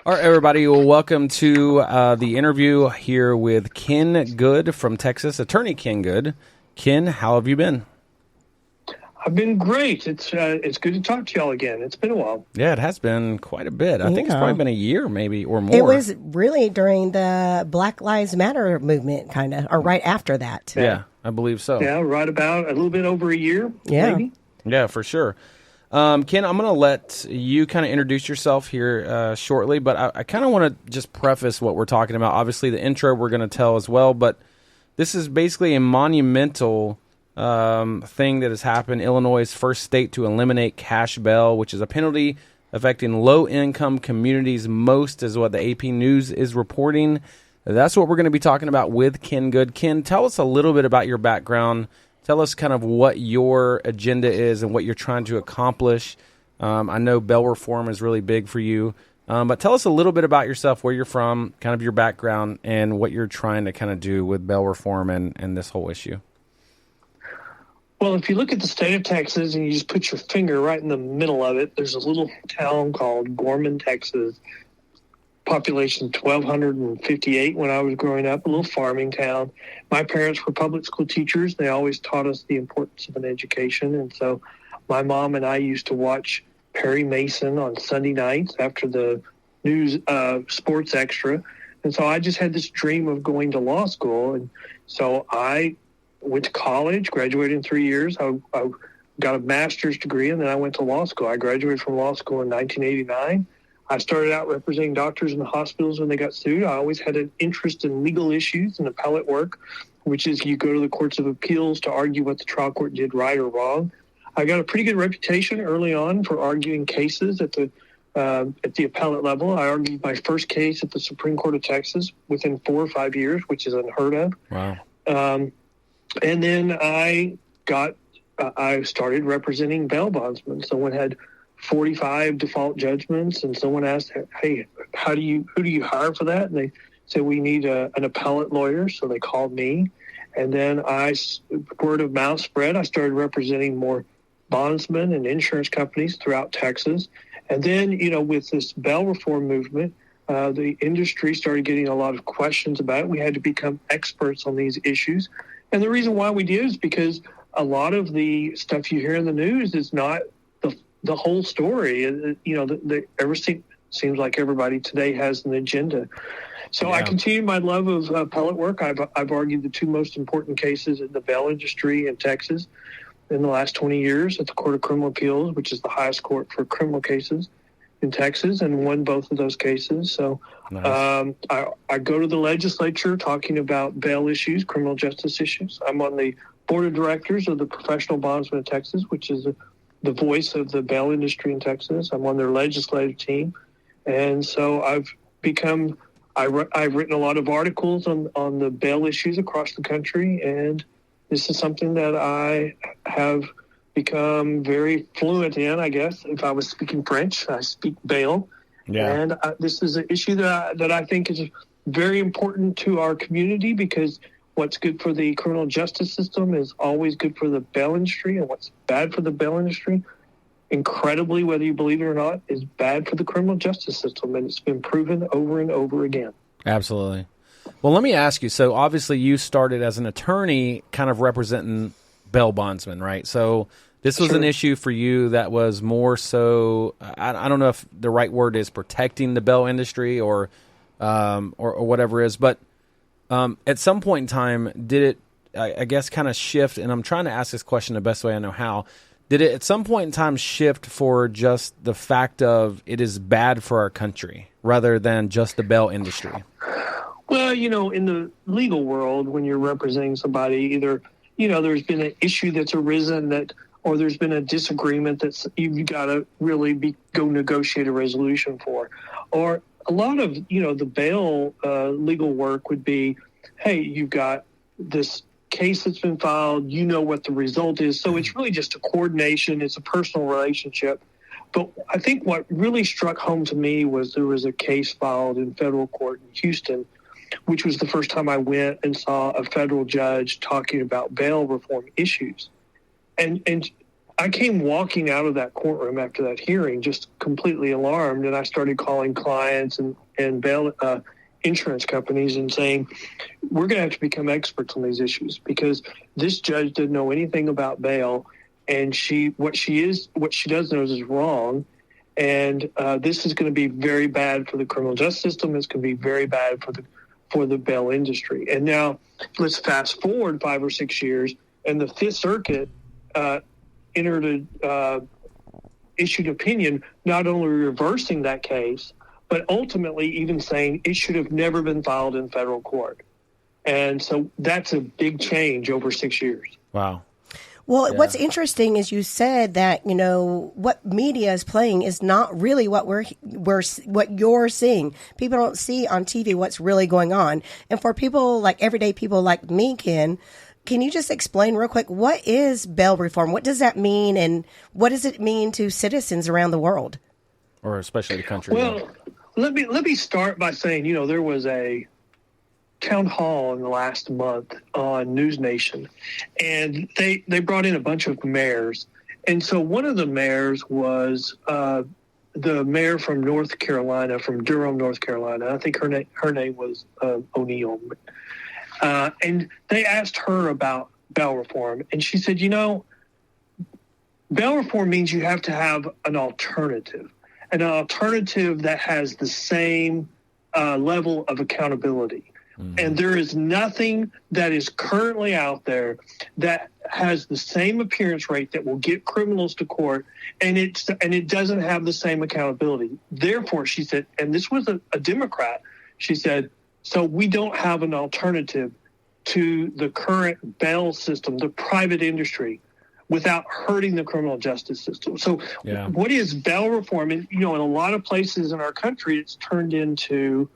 All right, everybody. Well, welcome to the interview here with Ken Good from Texas, attorney Ken Good. Ken, how have you been? I've been great. It's good to talk to y'all again. It's been a while. Yeah, it has been quite a bit. I think it's probably been a year, maybe, or more. It was really during the Black Lives Matter movement, kind of, or right after that. Yeah, I believe so. Yeah, right about a little bit over a year, maybe. Yeah, for sure. Ken, I'm going to let you kind of introduce yourself here shortly, but I kind of want to just preface what we're talking about. Obviously, the intro we're going to tell as well, but this is basically a monumental thing that has happened. Illinois' first state to eliminate cash bail, which is a penalty affecting low-income communities most, is what the AP News is reporting. That's what we're going to be talking about with Ken Good. Ken, tell us a little bit about your background. Tell us kind of what your agenda is and what you're trying to accomplish. I know bail reform is really big for you, but tell us a little bit about yourself, where you're from, kind of your background, and what you're trying to kind of do with bail reform and this whole issue. Well, if you look at the state of Texas and you just put your finger right in the middle of it, there's a little town called Gorman, Texas. Population 1,258 when I was growing up, a little farming town. My parents were public school teachers. They always taught us the importance of an education. And so my mom and I used to watch Perry Mason on Sunday nights after the news sports extra. And so I just had this dream of going to law school. And so I went to college, graduated in 3 years. I got a master's degree, and then I went to law school. I graduated from law school in 1989. I started out representing doctors in the hospitals when they got sued. I always had an interest in legal issues and appellate work, which is you go to the courts of appeals to argue what the trial court did right or wrong. I got a pretty good reputation early on for arguing cases at the appellate level. I argued my first case at the Supreme Court of Texas within 4 or 5 years, which is unheard of. Wow. And then I started representing bail bondsmen. Someone had 45 default judgments, and someone asked, hey, who do you hire for that? And they said, we need an appellate lawyer. So they called me. And then word of mouth spread. I started representing more bondsmen and insurance companies throughout Texas. And then, with this bail reform movement, the industry started getting a lot of questions about it. We had to become experts on these issues. And the reason why we did is because a lot of the stuff you hear in the news is not the whole story. Seems like everybody today has an agenda. So yeah. I continue my love of appellate work. I've argued the two most important cases in the bail industry in Texas in the last 20 years at the Court of Criminal Appeals, which is the highest court for criminal cases in Texas, and won both of those cases. So nice. I go to the legislature talking about bail issues, criminal justice issues. I'm on the board of directors of the Professional Bondsmen of Texas, which is the voice of the bail industry in Texas. I'm on their legislative team. And so I've written a lot of articles on the bail issues across the country. And this is something that I have become very fluent in, I guess. If I was speaking French, I speak bail. Yeah. And this is an issue that I think is very important to our community, because what's good for the criminal justice system is always good for the bail industry, and what's bad for the bail industry, incredibly, whether you believe it or not, is bad for the criminal justice system, and it's been proven over and over again. Absolutely. Well, let me ask you, so obviously you started as an attorney kind of representing bail bondsmen, right? So this was an issue for you that was more so, I don't know if the right word is protecting the bail industry or whatever it is, but at some point in time, did it, I guess, kind of shift? And I'm trying to ask this question the best way I know how. Did it at some point in time shift for just the fact of it is bad for our country rather than just the bail industry? Well, in the legal world, when you're representing somebody, either, there's been an issue that's arisen or there's been a disagreement that you've got to really go negotiate a resolution for. Or a lot of, the bail legal work would be, hey, you've got this case that's been filed, what the result is. So it's really just a coordination. It's a personal relationship. But I think what really struck home to me was there was a case filed in federal court in Houston, which was the first time I went and saw a federal judge talking about bail reform issues. And I came walking out of that courtroom after that hearing just completely alarmed, and I started calling clients and bail insurance companies and saying, we're going to have to become experts on these issues because this judge didn't know anything about bail, and what she does know is wrong. And this is going to be very bad for the criminal justice system. It's going to be very bad for the bail industry. And now let's fast forward 5 or 6 years, and the Fifth Circuit issued opinion not only reversing that case, but ultimately even saying it should have never been filed in federal court. And so that's a big change over 6 years. Wow. Well, what's interesting is you said that, what media is playing is not really what what you're seeing. People don't see on TV what's really going on. And for people like everyday people like me, Ken, can you just explain real quick, what is bail reform? What does that mean? And what does it mean to citizens around the world? Or especially the country? Well, let me start by saying, there was a town hall in the last month on News Nation, and they brought in a bunch of mayors. And so one of the mayors was the mayor from North Carolina, from Durham, North Carolina. I think her name was O'Neill. And they asked her about bail reform, and she said, bail reform means you have to have an alternative that has the same level of accountability. And there is nothing that is currently out there that has the same appearance rate that will get criminals to court, and it doesn't have the same accountability. Therefore, she said, and this was a Democrat, she said, so we don't have an alternative to the current bail system, the private industry, without hurting the criminal justice system. So what is bail reform? And, in a lot of places in our country, it's turned into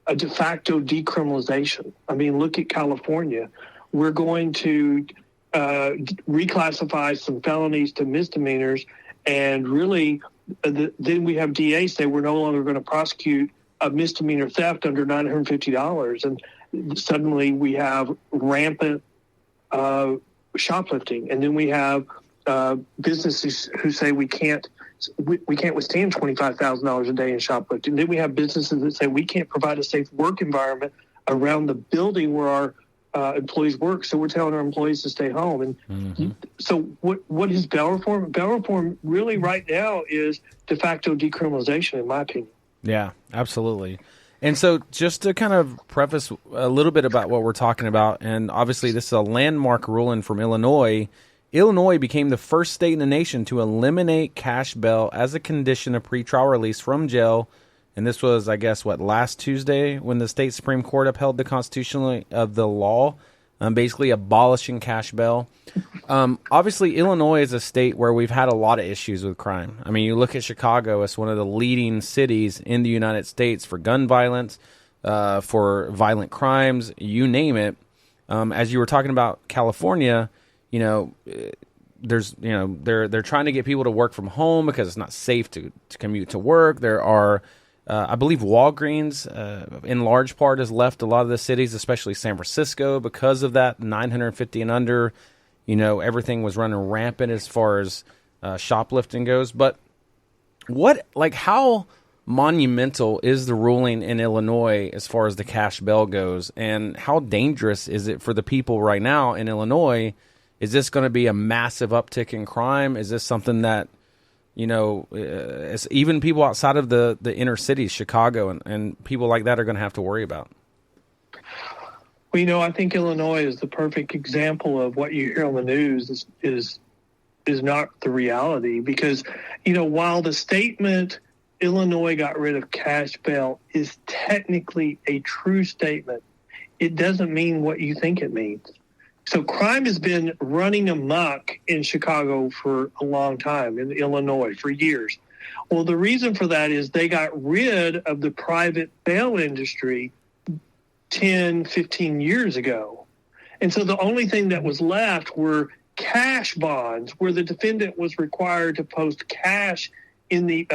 a de facto decriminalization. I mean, look at California. We're going to reclassify some felonies to misdemeanors, and really then we have DAs say we're no longer going to prosecute a misdemeanor theft under $950. And suddenly we have rampant shoplifting. And then we have businesses who say we can't withstand $25,000 a day in shoplifting. Then we have businesses that say we can't provide a safe work environment around the building where our employees work, so we're telling our employees to stay home. And so what is bail reform? Bail reform really right now is de facto decriminalization, in my opinion. Yeah, absolutely. And so just to kind of preface a little bit about what we're talking about, and obviously this is a landmark ruling from Illinois. Illinois became the first state in the nation to eliminate cash bail as a condition of pretrial release from jail. And this was, I guess, last Tuesday when the state Supreme Court upheld the constitutionality of the law, basically abolishing cash bail. Obviously, Illinois is a state where we've had a lot of issues with crime. I mean, you look at Chicago as one of the leading cities in the United States for gun violence, for violent crimes, you name it. As you were talking about California, there's, they're trying to get people to work from home because it's not safe to commute to work. There are, I believe Walgreens, in large part, has left a lot of the cities, especially San Francisco, because of that 950 and under. Everything was running rampant as far as shoplifting goes. But how monumental is the ruling in Illinois as far as the cash bail goes, and how dangerous is it for the people right now in Illinois? Is this going to be a massive uptick in crime? Is this something that, even people outside of the inner cities, Chicago and people like that, are going to have to worry about? Well, I think Illinois is the perfect example of what you hear on the news is not the reality, because, while the statement Illinois got rid of cash bail is technically a true statement, it doesn't mean what you think it means. So crime has been running amok in Chicago for a long time, in Illinois for years. Well, the reason for that is they got rid of the private bail industry 10, 15 years ago. And so the only thing that was left were cash bonds, where the defendant was required to post cash in the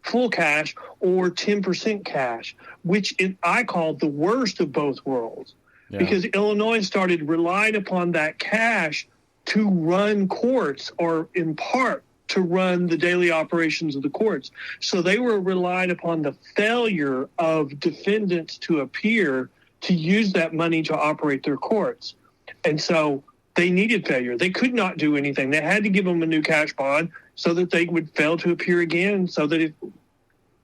full cash or 10% cash, which I call the worst of both worlds. Yeah. Because Illinois started relying upon that cash to run courts, or in part to run the daily operations of the courts. So they were relying upon the failure of defendants to appear to use that money to operate their courts. And so they needed failure. They could not do anything. They had to give them a new cash bond so that they would fail to appear again, so that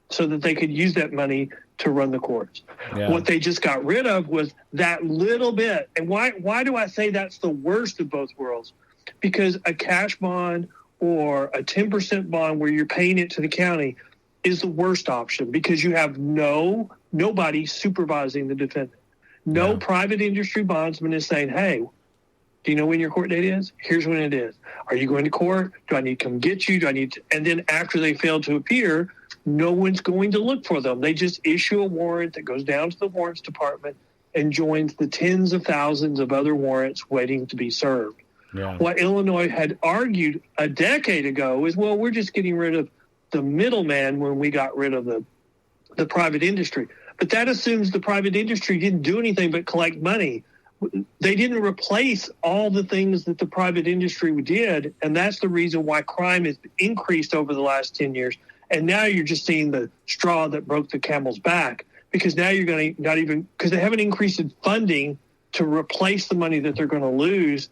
they could use that money to run the courts. Yeah. What they just got rid of was that little bit. And why do I say that's the worst of both worlds? Because a cash bond or a 10% bond where you're paying it to the county is the worst option, because you have nobody supervising the defendant. No private industry bondsman is saying, hey, do you know when your court date is? Here's when it is. Are you going to court? Do I need to come get you? And then after they fail to appear, no one's going to look for them. They just issue a warrant that goes down to the warrants department and joins the tens of thousands of other warrants waiting to be served. Yeah. What Illinois had argued a decade ago is, well, we're just getting rid of the middleman when we got rid of the private industry. But that assumes the private industry didn't do anything but collect money. They didn't replace all the things that the private industry did, and that's the reason why crime has increased over the last 10 years. And now you're just seeing the straw that broke the camel's back, because now you're going to not even, because they haven't increased in funding to replace the money that they're going to lose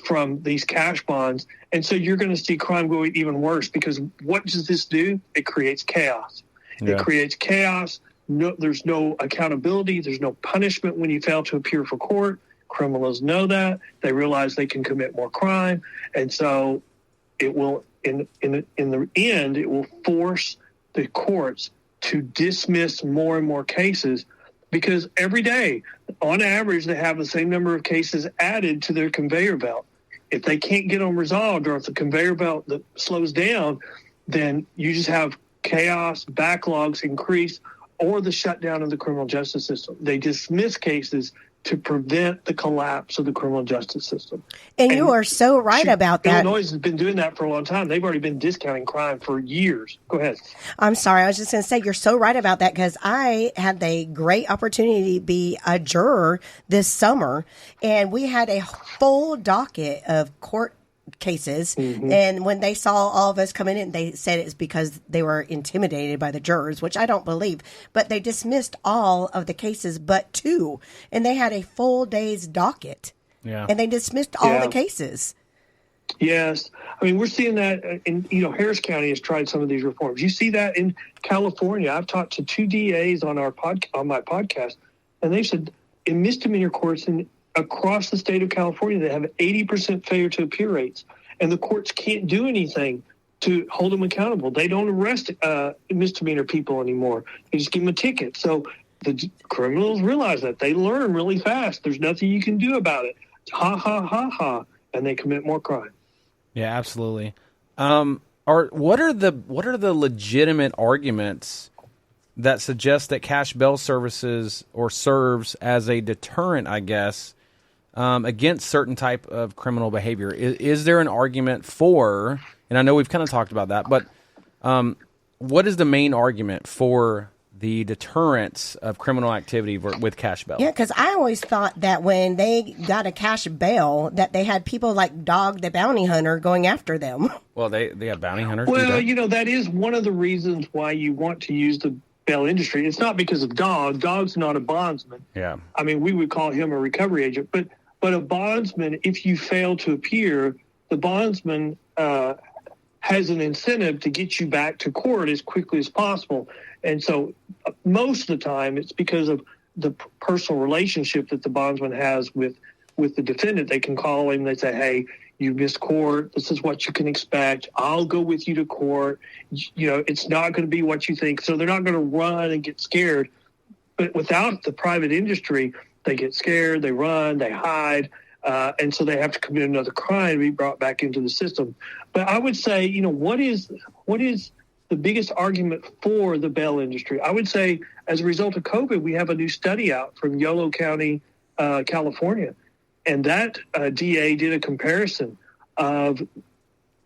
from these cash bonds. And so you're going to see crime go even worse, because what does this do? It creates chaos. Yeah. It creates chaos. No, there's no accountability. There's no punishment when you fail to appear for court. Criminals know that. They realize they can commit more crime. And so it will, in the end, it will force the courts to dismiss more and more cases, because every day, on average, they have the same number of cases added to their conveyor belt. If they can't get them resolved, or if the conveyor belt that slows down, then you just have chaos, backlogs increase, or the shutdown of the criminal justice system. They dismiss cases to prevent the collapse of the criminal justice system. And you are so right about that. Illinois has been doing that for a long time. They've already been discounting crime for years. Go ahead. I'm sorry. I was just going to say, you're so right about that, because I had the great opportunity to be a juror this summer, and we had a full docket of court cases. Mm-hmm. And when they saw all of us coming in, they said it's because they were intimidated by the jurors, which I don't believe. But they dismissed all of the cases but 2, and they had a full day's docket. Yeah. And they dismissed all the cases. Yes. I mean, we're seeing that in, Harris County has tried some of these reforms. You see that in California. I've talked to 2 DAs on my podcast, and they said in misdemeanor courts across the state of California, they have 80% failure to appear rates, and the courts can't do anything to hold them accountable. They don't arrest misdemeanor people anymore. They just give them a ticket. So the criminals realize that. They learn really fast. There's nothing you can do about it. Ha, ha, ha, ha, and they commit more crime. Yeah, absolutely. What are the legitimate arguments that suggest that cash bail services or serves as a deterrent, I guess, against certain type of criminal behavior? Is there an argument for, and I know we've kind of talked about that, but what is the main argument for the deterrence of criminal activity with cash bail? Yeah, because I always thought that when they got a cash bail, that they had people like Dog the Bounty Hunter going after them. Well, they have bounty hunters. Well, that is one of the reasons why you want to use the bail industry. It's not because of Dog. Dog's not a bondsman. Yeah. I mean, we would call him a recovery agent, but a bondsman, if you fail to appear, the bondsman has an incentive to get you back to court as quickly as possible. And so most of the time it's because of the personal relationship that the bondsman has with the defendant. They can call him, they say, hey, you missed court. This is what you can expect. I'll go with you to court. It's not going to be what you think. So they're not going to run and get scared. But without the private industry, they get scared, they run, they hide, and so they have to commit another crime to be brought back into the system. But I would say, what is the biggest argument for the bail industry? I would say, as a result of COVID, we have a new study out from Yolo County, California, and that DA did a comparison of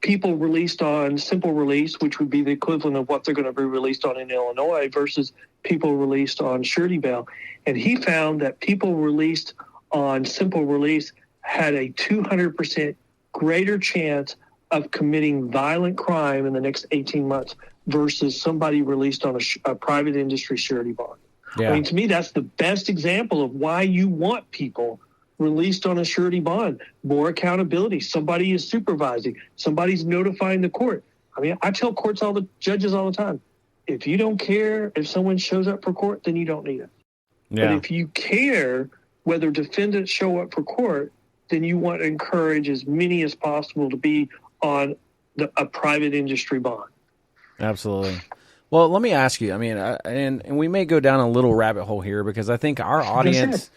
people released on simple release, which would be the equivalent of what they're going to be released on in Illinois, versus people released on surety bail. And he found that people released on simple release had a 200% greater chance of committing violent crime in the next 18 months versus somebody released on a private industry surety bond. Yeah. I mean, to me, that's the best example of why you want people released on a surety bond. More accountability. Somebody is supervising. Somebody's notifying the court. I mean, I tell judges all the time, if you don't care if someone shows up for court, then you don't need it. Yeah. But if you care whether defendants show up for court, then you want to encourage as many as possible to be on a private industry bond. Absolutely. Well, let me ask you, I mean, and we may go down a little rabbit hole here because I think our audience,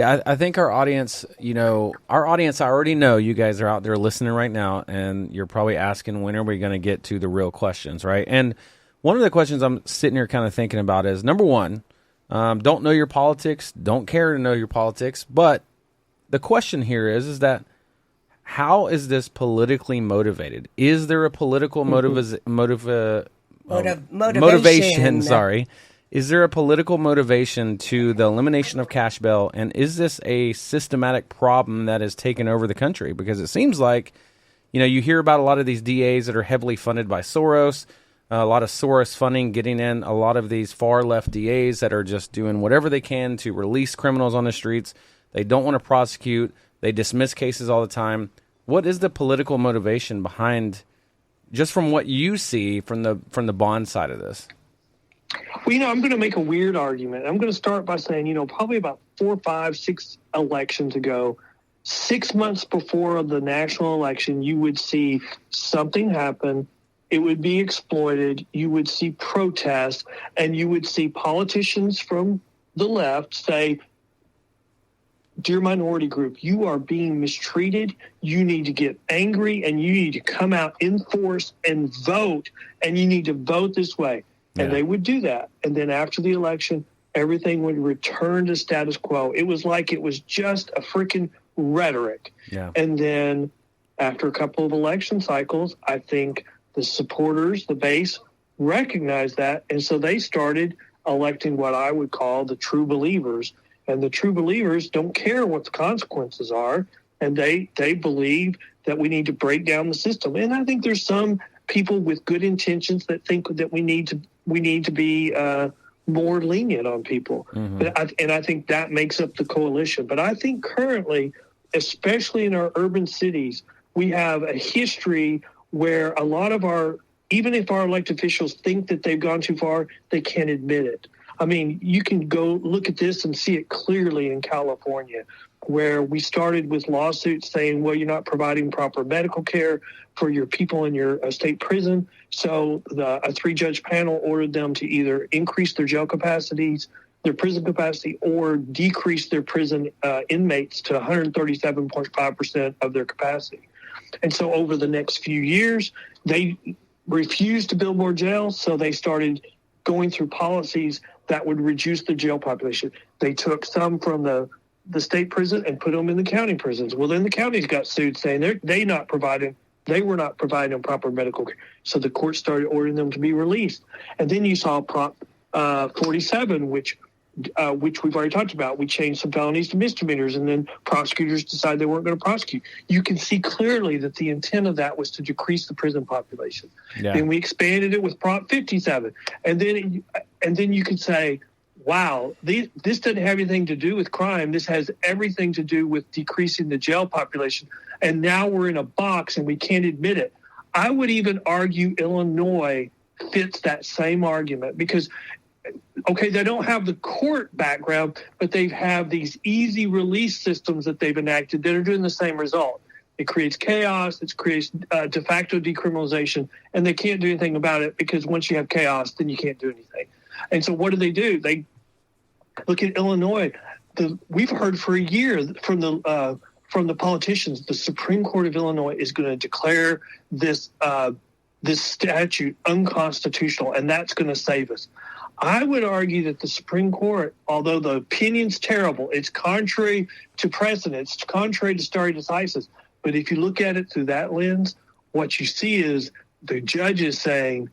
I think our audience, I already know you guys are out there listening right now, and you're probably asking, when are we going to get to the real questions, right? And one of the questions I'm sitting here kind of thinking about is, number one, don't know your politics, don't care to know your politics, but the question here is that how is this politically motivated? Is there a political motivation? Sorry. Is there a political motivation to the elimination of cash bail, and is this a systematic problem that has taken over the country? Because it seems like, you hear about a lot of these DAs that are heavily funded by Soros, a lot of Soros funding getting in a lot of these far-left DAs that are just doing whatever they can to release criminals on the streets. They don't want to prosecute. They dismiss cases all the time. What is the political motivation behind, just from what you see from the bond side of this? Well, I'm going to make a weird argument. I'm going to start by saying, probably about 4, 5, 6 elections ago, 6 months before the national election, you would see something happen. It would be exploited. You would see protests, and you would see politicians from the left say, dear minority group, you are being mistreated. You need to get angry, and you need to come out in force and vote, and you need to vote this way. Yeah. And they would do that. And then after the election, everything would return to status quo. It was like it was just a freaking rhetoric. Yeah. And then after a couple of election cycles, I think the supporters, the base, recognized that. And so they started electing what I would call the true believers. And the true believers don't care what the consequences are, and they believe that we need to break down the system. And I think there's some people with good intentions that think that we need to be more lenient on people. Mm-hmm. I think that makes up the coalition. But I think currently, especially in our urban cities, we have a history where a lot of even if our elected officials think that they've gone too far, they can't admit it. I mean, you can go look at this and see it clearly in California, where we started with lawsuits saying, well, you're not providing proper medical care for your people in your state prison. So a 3-judge panel ordered them to either increase their jail capacities, their prison capacity, or decrease their prison inmates to 137.5% of their capacity. And so over the next few years, they refused to build more jails, so they started going through policies that would reduce the jail population. They took some from the state prison and put them in the county prisons. Well, then the counties got sued saying they were not providing proper medical care. So the court started ordering them to be released. And then you saw Prop 47, which we've already talked about. We changed some felonies to misdemeanors, and then prosecutors decided they weren't going to prosecute. You can see clearly that the intent of that was to decrease the prison population. Yeah. Then we expanded it with Prop 57. And then you could say, wow, this doesn't have anything to do with crime. This has everything to do with decreasing the jail population. And now we're in a box and we can't admit it. I would even argue Illinois fits that same argument because, okay, they don't have the court background, but they have these easy release systems that they've enacted that are doing the same result. It creates chaos. It creates de facto decriminalization, and they can't do anything about it because once you have chaos, then you can't do anything. And so what do? They look at Illinois. We've heard for a year from the politicians, the Supreme Court of Illinois is going to declare this statute unconstitutional, and that's going to save us. I would argue that the Supreme Court, although the opinion's terrible, it's contrary to precedent, it's contrary to stare decisis. But if you look at it through that lens, what you see is the judges saying,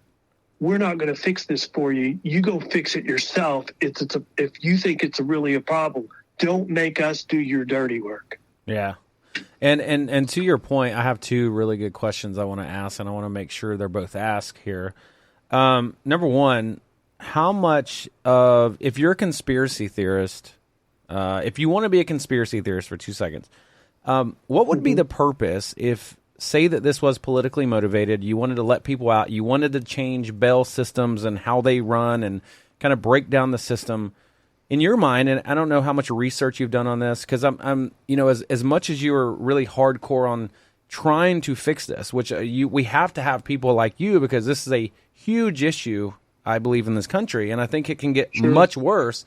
we're not going to fix this for you. You go fix it yourself. If you think it's really a problem, don't make us do your dirty work. Yeah. And to your point, I have two really good questions I want to ask, and I want to make sure they're both asked here. Number one, how much of, if you're a conspiracy theorist, if you want to be a conspiracy theorist for 2 seconds, what would be the purpose if, say that this was politically motivated, you wanted to let people out, you wanted to change bail systems and how they run and kind of break down the system? In your mind, and I don't know how much research you've done on this, because I'm as much as you are really hardcore on trying to fix this, which we have to have people like you, because this is a huge issue, I believe, in this country, and I think it can get much worse.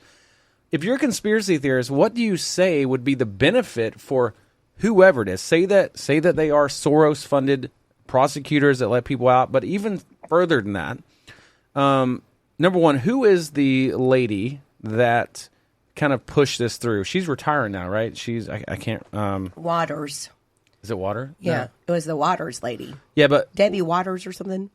If you're a conspiracy theorist, what do you say would be the benefit for whoever it is? Say that they are Soros-funded prosecutors that let people out, but even further than that, number one, who is the lady that kind of pushed this through? She's retiring now, right? I can't. Waters. Is it Water? Yeah, No. it was the Waters lady. Yeah, but Debbie Waters or something.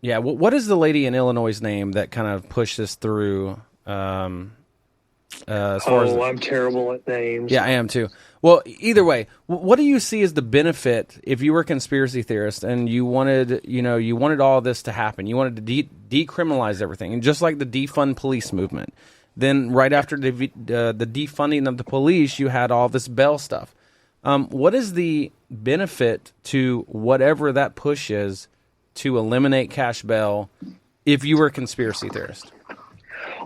Yeah, what is the lady in Illinois' name that kind of pushed this through? As far as I'm terrible at names. Yeah, I am too. Well, either way, what do you see as the benefit if you were a conspiracy theorist and you wanted all this to happen? You wanted to decriminalize everything, and just like the defund police movement. Then right after the defunding of the police, you had all this bail stuff. What is the benefit to whatever that push is to eliminate cash bail if you were a conspiracy theorist?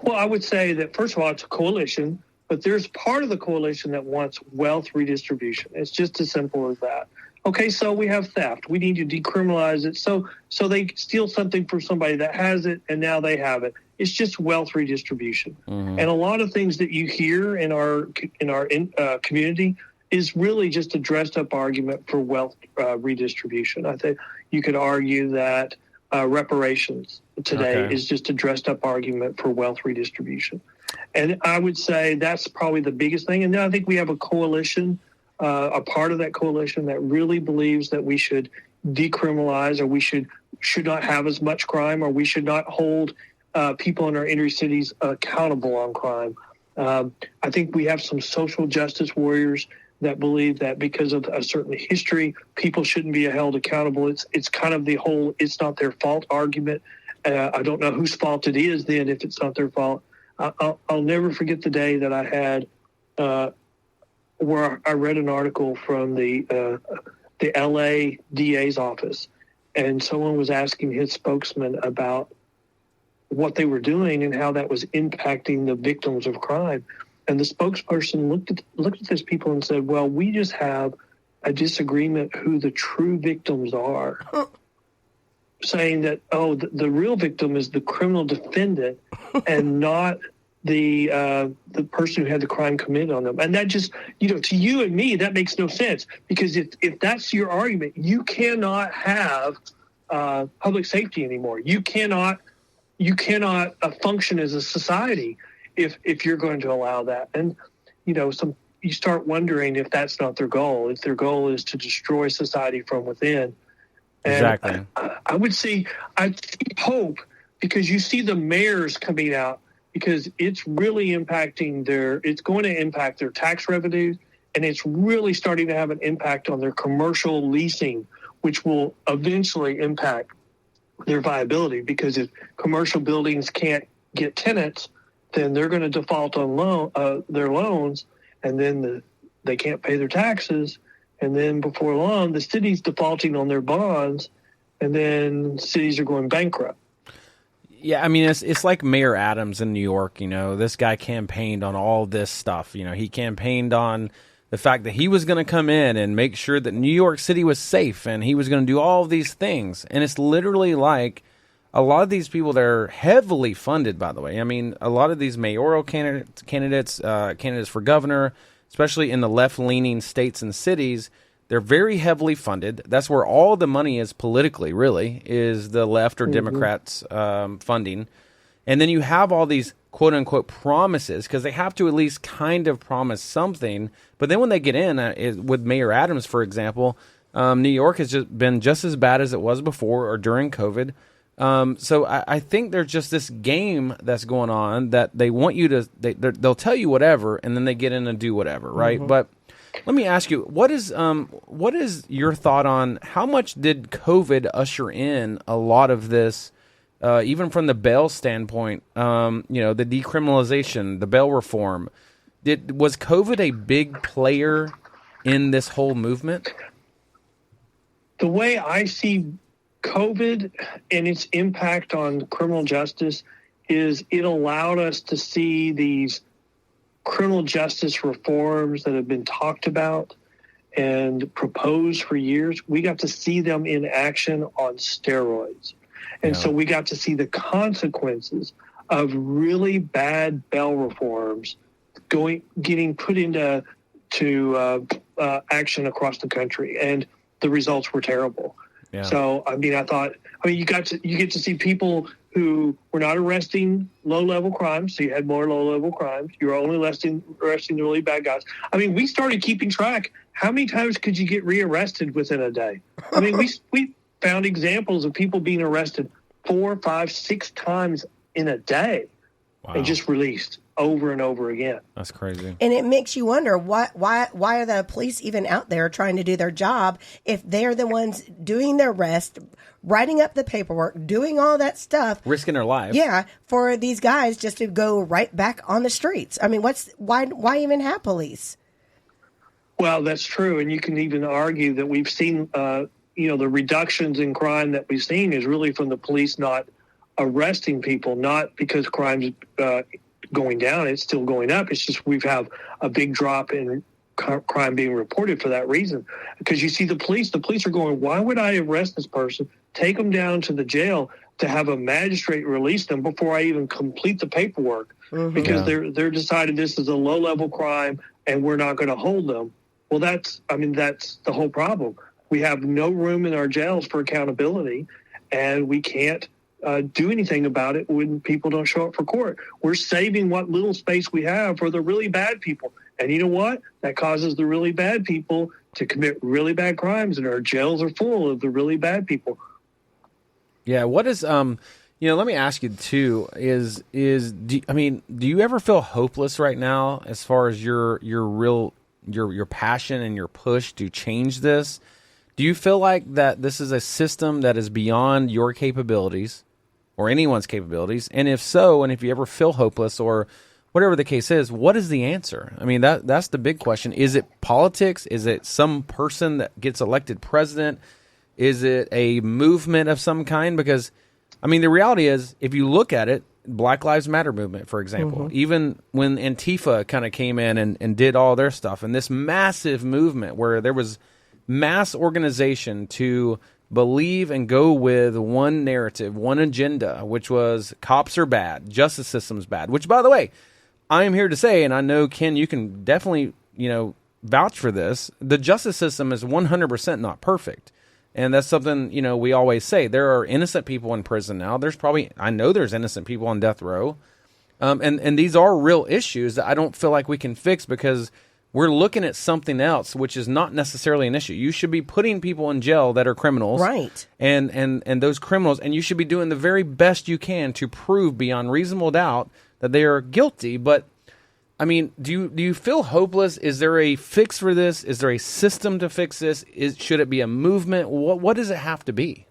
Well, I would say that, first of all, it's a coalition, but there's part of the coalition that wants wealth redistribution. It's just as simple as that. Okay, so we have theft. We need to decriminalize it. So they steal something from somebody that has it, and now they have it. It's just wealth redistribution. Mm-hmm. And a lot of things that you hear in our community is really just a dressed-up argument for wealth redistribution. I think you could argue that reparations today is just a dressed-up argument for wealth redistribution. And I would say that's probably the biggest thing. And then I think we have a coalition, a part of that coalition that really believes that we should decriminalize, or we should not have as much crime, or we should not hold people in our inner cities accountable on crime. I think we have some social justice warriors that believe that because of a certain history, people shouldn't be held accountable. It's kind of the whole "it's not their fault" argument. I don't know whose fault it is then if it's not their fault. I'll never forget the day that I had where I read an article from the LA DA's office, and someone was asking his spokesman about what they were doing and how that was impacting the victims of crime. And the spokesperson looked at those people and said, well, we just have a disagreement who the true victims are. Saying that, the real victim is the criminal defendant and not the person who had the crime committed on them. And that just, to you and me, that makes no sense. Because if that's your argument, you cannot have public safety anymore. You cannot function as a society if you're going to allow that. And, you start wondering if that's not their goal, if their goal is to destroy society from within. And exactly. I would say, I hope, because you see the mayors coming out, because it's really it's going to impact their tax revenues, and it's really starting to have an impact on their commercial leasing, which will eventually impact their viability, because if commercial buildings can't get tenants, then they're going to default on their loans, and then they can't pay their taxes. And then before long, the city's defaulting on their bonds, and then cities are going bankrupt. Yeah, I mean, it's like Mayor Adams in New York. This guy campaigned on all this stuff. He campaigned on the fact that he was going to come in and make sure that New York City was safe, and he was going to do all of these things. And it's literally like a lot of these people that are heavily funded, by the way. I mean, a lot of these mayoral candidates for governor, especially in the left-leaning states and cities, they're very heavily funded. That's where all the money is politically, really, is the left or Democrats funding. And then you have all these quote-unquote promises, because they have to at least kind of promise something. But then when they get in, with Mayor Adams, for example, New York has just been just as bad as it was before or during COVID. So I think there's just this game that's going on that they want you to, they'll tell you whatever, and then they get in and do whatever, right? Mm-hmm. But Let me ask you, what is your thought on how much did COVID usher in a lot of this, even from the bail standpoint? The decriminalization, the bail reform. Was COVID a big player in this whole movement? The way I see COVID and its impact on criminal justice is it allowed us to see these criminal justice reforms that have been talked about and proposed for years. We got to see them in action on steroids. And so we got to see the consequences of really bad bail reforms getting put into action across the country. And the results were terrible. Yeah. So, you get to see people who were not arresting low-level crimes, so you had more low-level crimes. You were only arresting the really bad guys. We started keeping track. How many times could you get rearrested within a day? We found examples of people being arrested 4, 5, 6 times in a day and just released over and over again. That's crazy. And it makes you wonder why are the police even out there trying to do their job if they're the ones doing their arrest, writing up the paperwork, doing all that stuff, risking their lives. Yeah, for these guys just to go right back on the streets. Why even have police? Well, that's true, and you can even argue that we've seen the reductions in crime that we've seen is really from the police not arresting people, not because crime's going down. It's still going up. It's just we've had a big drop in crime being reported for that reason. Because you see the police are going, why would I arrest this person, take them down to the jail to have a magistrate release them before I even complete the paperwork? Mm-hmm. Because they're decided this is a low-level crime and we're not going to hold them. Well, that's the whole problem. We have no room in our jails for accountability, and we can't do anything about it when people don't show up for court. We're saving what little space we have for the really bad people. And you know what? That causes the really bad people to commit really bad crimes, and our jails are full of the really bad people. Yeah. What is, let me ask you too, do you ever feel hopeless right now as far as your passion and your push to change this? Do you feel like that this is a system that is beyond your capabilities or anyone's capabilities? And if so, and if you ever feel hopeless or whatever the case is, what is the answer? That's the big question. Is it politics? Is it some person that gets elected president? Is it a movement of some kind? Because, the reality is, if you look at it, Black Lives Matter movement, for example, even when Antifa kind of came in and did all their stuff, and this massive movement where there was mass organization to believe and go with one narrative, one agenda, which was cops are bad, justice system's bad, which, by the way, I am here to say, and I know, Ken, you can definitely, vouch for this, the justice system is 100% not perfect. And that's something, we always say. There are innocent people in prison now. I know there's innocent people on death row. And these are real issues that I don't feel like we can fix because we're looking at something else, which is not necessarily an issue. You should be putting people in jail that are criminals. Right. And those criminals, and you should be doing the very best you can to prove beyond reasonable doubt that they are guilty. But, do you feel hopeless? Is there a fix for this? Is there a system to fix this? Should it be a movement? What does it have to be?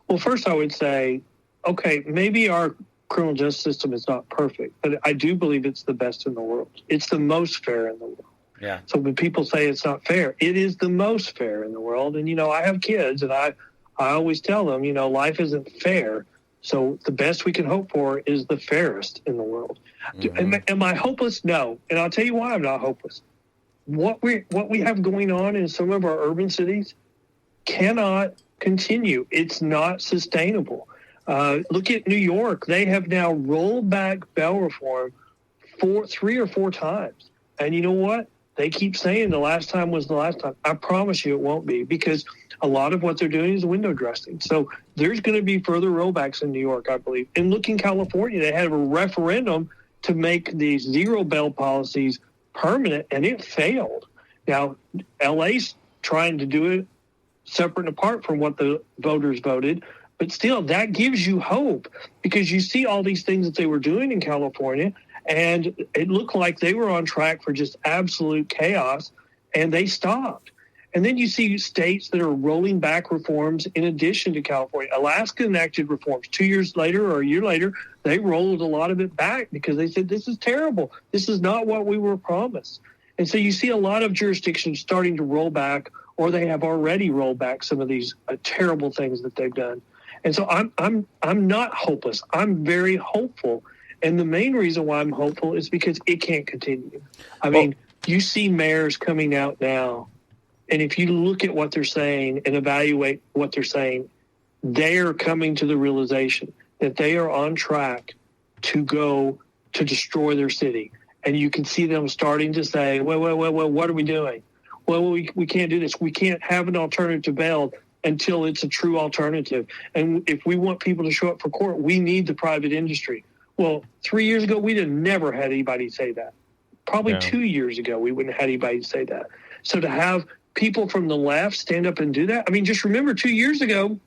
Well, first I would say, okay, maybe our criminal justice system is not perfect, but I do believe it's the best in the world. It's the most fair in the world. Yeah. So when people say it's not fair, it is the most fair in the world. And, I have kids, and I always tell them, life isn't fair. So the best we can hope for is the fairest in the world. Mm-hmm. Am I hopeless? No. And I'll tell you why I'm not hopeless. What we have going on in some of our urban cities cannot continue. It's not sustainable. Look at New York. They have now rolled back bail reform 3 or 4 times. And you know what? They keep saying the last time was the last time. I promise you it won't be, because a lot of what they're doing is window dressing. So there's going to be further rollbacks in New York, I believe. And look in California, they had a referendum to make these zero bail policies permanent, and it failed. Now, LA's trying to do it separate and apart from what the voters voted. But still, that gives you hope, because you see all these things that they were doing in California, And it looked like they were on track for just absolute chaos, and they stopped. And then you see states that are rolling back reforms in addition to California. Alaska enacted reforms. 2 years later or a year later, they rolled a lot of it back because they said, this is terrible. This is not what we were promised. And so you see a lot of jurisdictions starting to roll back, or they have already rolled back some of these terrible things that they've done. And so I'm not hopeless. I'm very hopeful. And the main reason why I'm hopeful is because it can't continue. I mean, you see mayors coming out now, and if you look at what they're saying and evaluate what they're saying, they are coming to the realization that they are on track to go to destroy their city. And you can see them starting to say, well, what are we doing? Well, we can't do this. We can't have an alternative bail until it's a true alternative. And if we want people to show up for court, we need the private industry. Well, 3 years ago, we'd have never had anybody say that. Probably 2 years ago, we wouldn't have had anybody say that. So to have people from the left stand up and do that, I mean, just remember 2 years ago,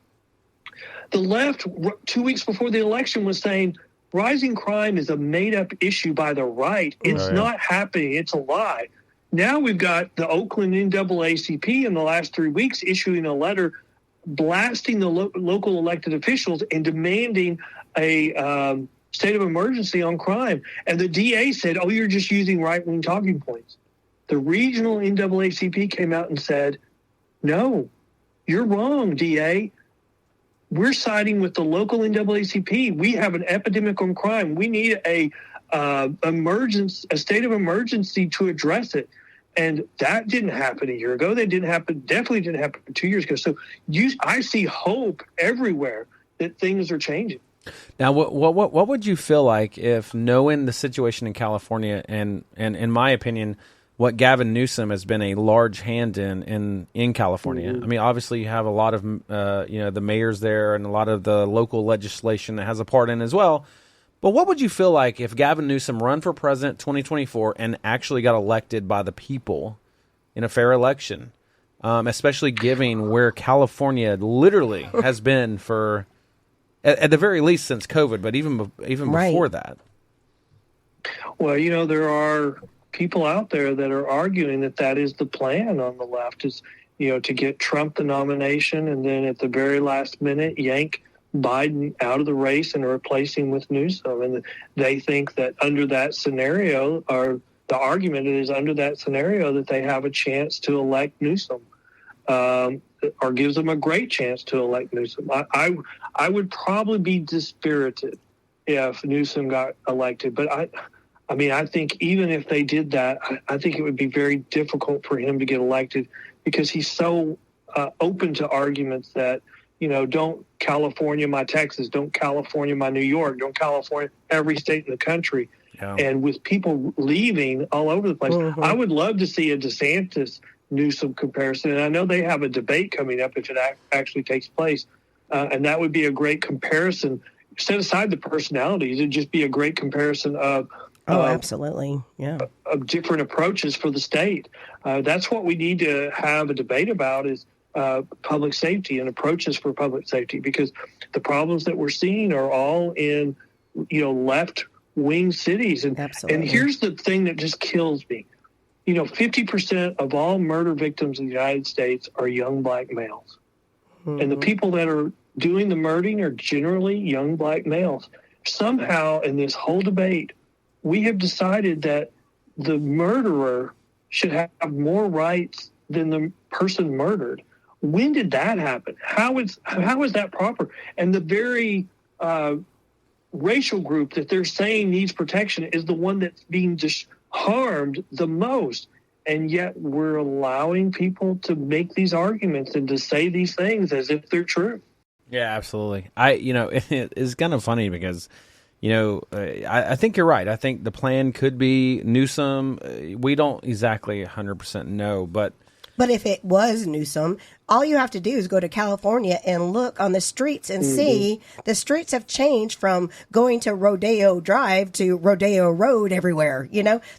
the left, 2 weeks before the election, was saying rising crime is a made-up issue by the right. It's not happening. It's a lie. Now we've got the Oakland NAACP in the last 3 weeks issuing a letter blasting the local elected officials and demanding a state of emergency on crime. And the DA said, oh, you're just using right-wing talking points. The regional NAACP came out and said, no, you're wrong, DA. We're siding with the local NAACP. We have an epidemic on crime. We need a state of emergency to address it. And that didn't happen a year ago. Definitely didn't happen 2 years ago. So I see hope everywhere that things are changing. Now, what would you feel like if, knowing the situation in California, and in my opinion, what Gavin Newsom has been a large hand in California. I mean, obviously you have a lot of the mayors there and a lot of the local legislation that has a part in as well. But what would you feel like if Gavin Newsom run for president 2024 and actually got elected by the people in a fair election, especially given where California literally has been for, at the very least, since COVID, but even before that? Well, there are people out there that are arguing that is the plan on the left, is, to get Trump the nomination and then at the very last minute yank Biden out of the race and replace him with Newsom. And they think that under that scenario, or the argument is under that scenario, that they have a chance to elect Newsom, or gives them a great chance to elect Newsom. I would probably be dispirited if Newsom got elected, but I think even if they did that, I think it would be very difficult for him to get elected, because he's so open to arguments that, don't California my Texas, don't California my New York, don't California every state in the country. Yeah. And with people leaving all over the place, I would love to see a DeSantis Newsom comparison. And I know they have a debate coming up if it actually takes place. And that would be a great comparison. Set aside the personalities, it'd just be a great comparison of absolutely. Yeah. Of different approaches for the state. That's what we need to have a debate about, is public safety and approaches for public safety, because the problems that we're seeing are all in, left-wing cities. And here's the thing that just kills me. 50% of all murder victims in the United States are young black males. Mm-hmm. And the people that are doing the murdering are generally young black males. Somehow in this whole debate, we have decided that the murderer should have more rights than the person murdered. When did that happen? How is that proper? And the very racial group that they're saying needs protection is the one that's being harmed the most. And yet we're allowing people to make these arguments and to say these things as if they're true. Yeah, absolutely. It's kind of funny because, I think you're right. I think the plan could be Newsom. We don't exactly 100% know, but if it was Newsom, all you have to do is go to California and look on the streets and see the streets have changed from going to Rodeo Drive to Rodeo Road everywhere.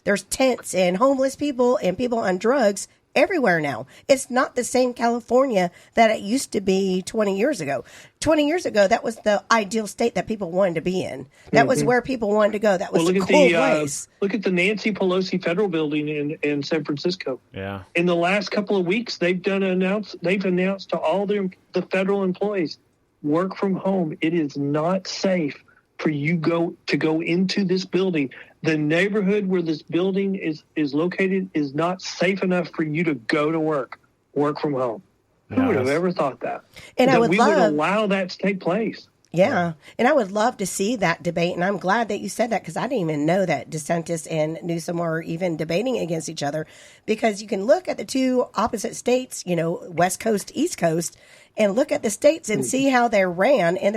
There's tents and homeless people and people on drugs everywhere now. It's not the same California that it used to be 20 years ago. 20 years ago, that was the ideal state that people wanted to be in. That was where people wanted to go. That was a cool place. Look at the Nancy Pelosi Federal Building in San Francisco. Yeah. In the last couple of weeks, they've announced to all the federal employees, work from home. It is not safe for you to go into this building. The neighborhood where this building is located is not safe enough for you to go to work from home. Who would have ever thought that? And would allow that to take place. Yeah. And I would love to see that debate. And I'm glad that you said that, because I didn't even know that DeSantis and Newsom were even debating against each other, because you can look at the two opposite states, West Coast, East Coast, and look at the states and see how they're ran. And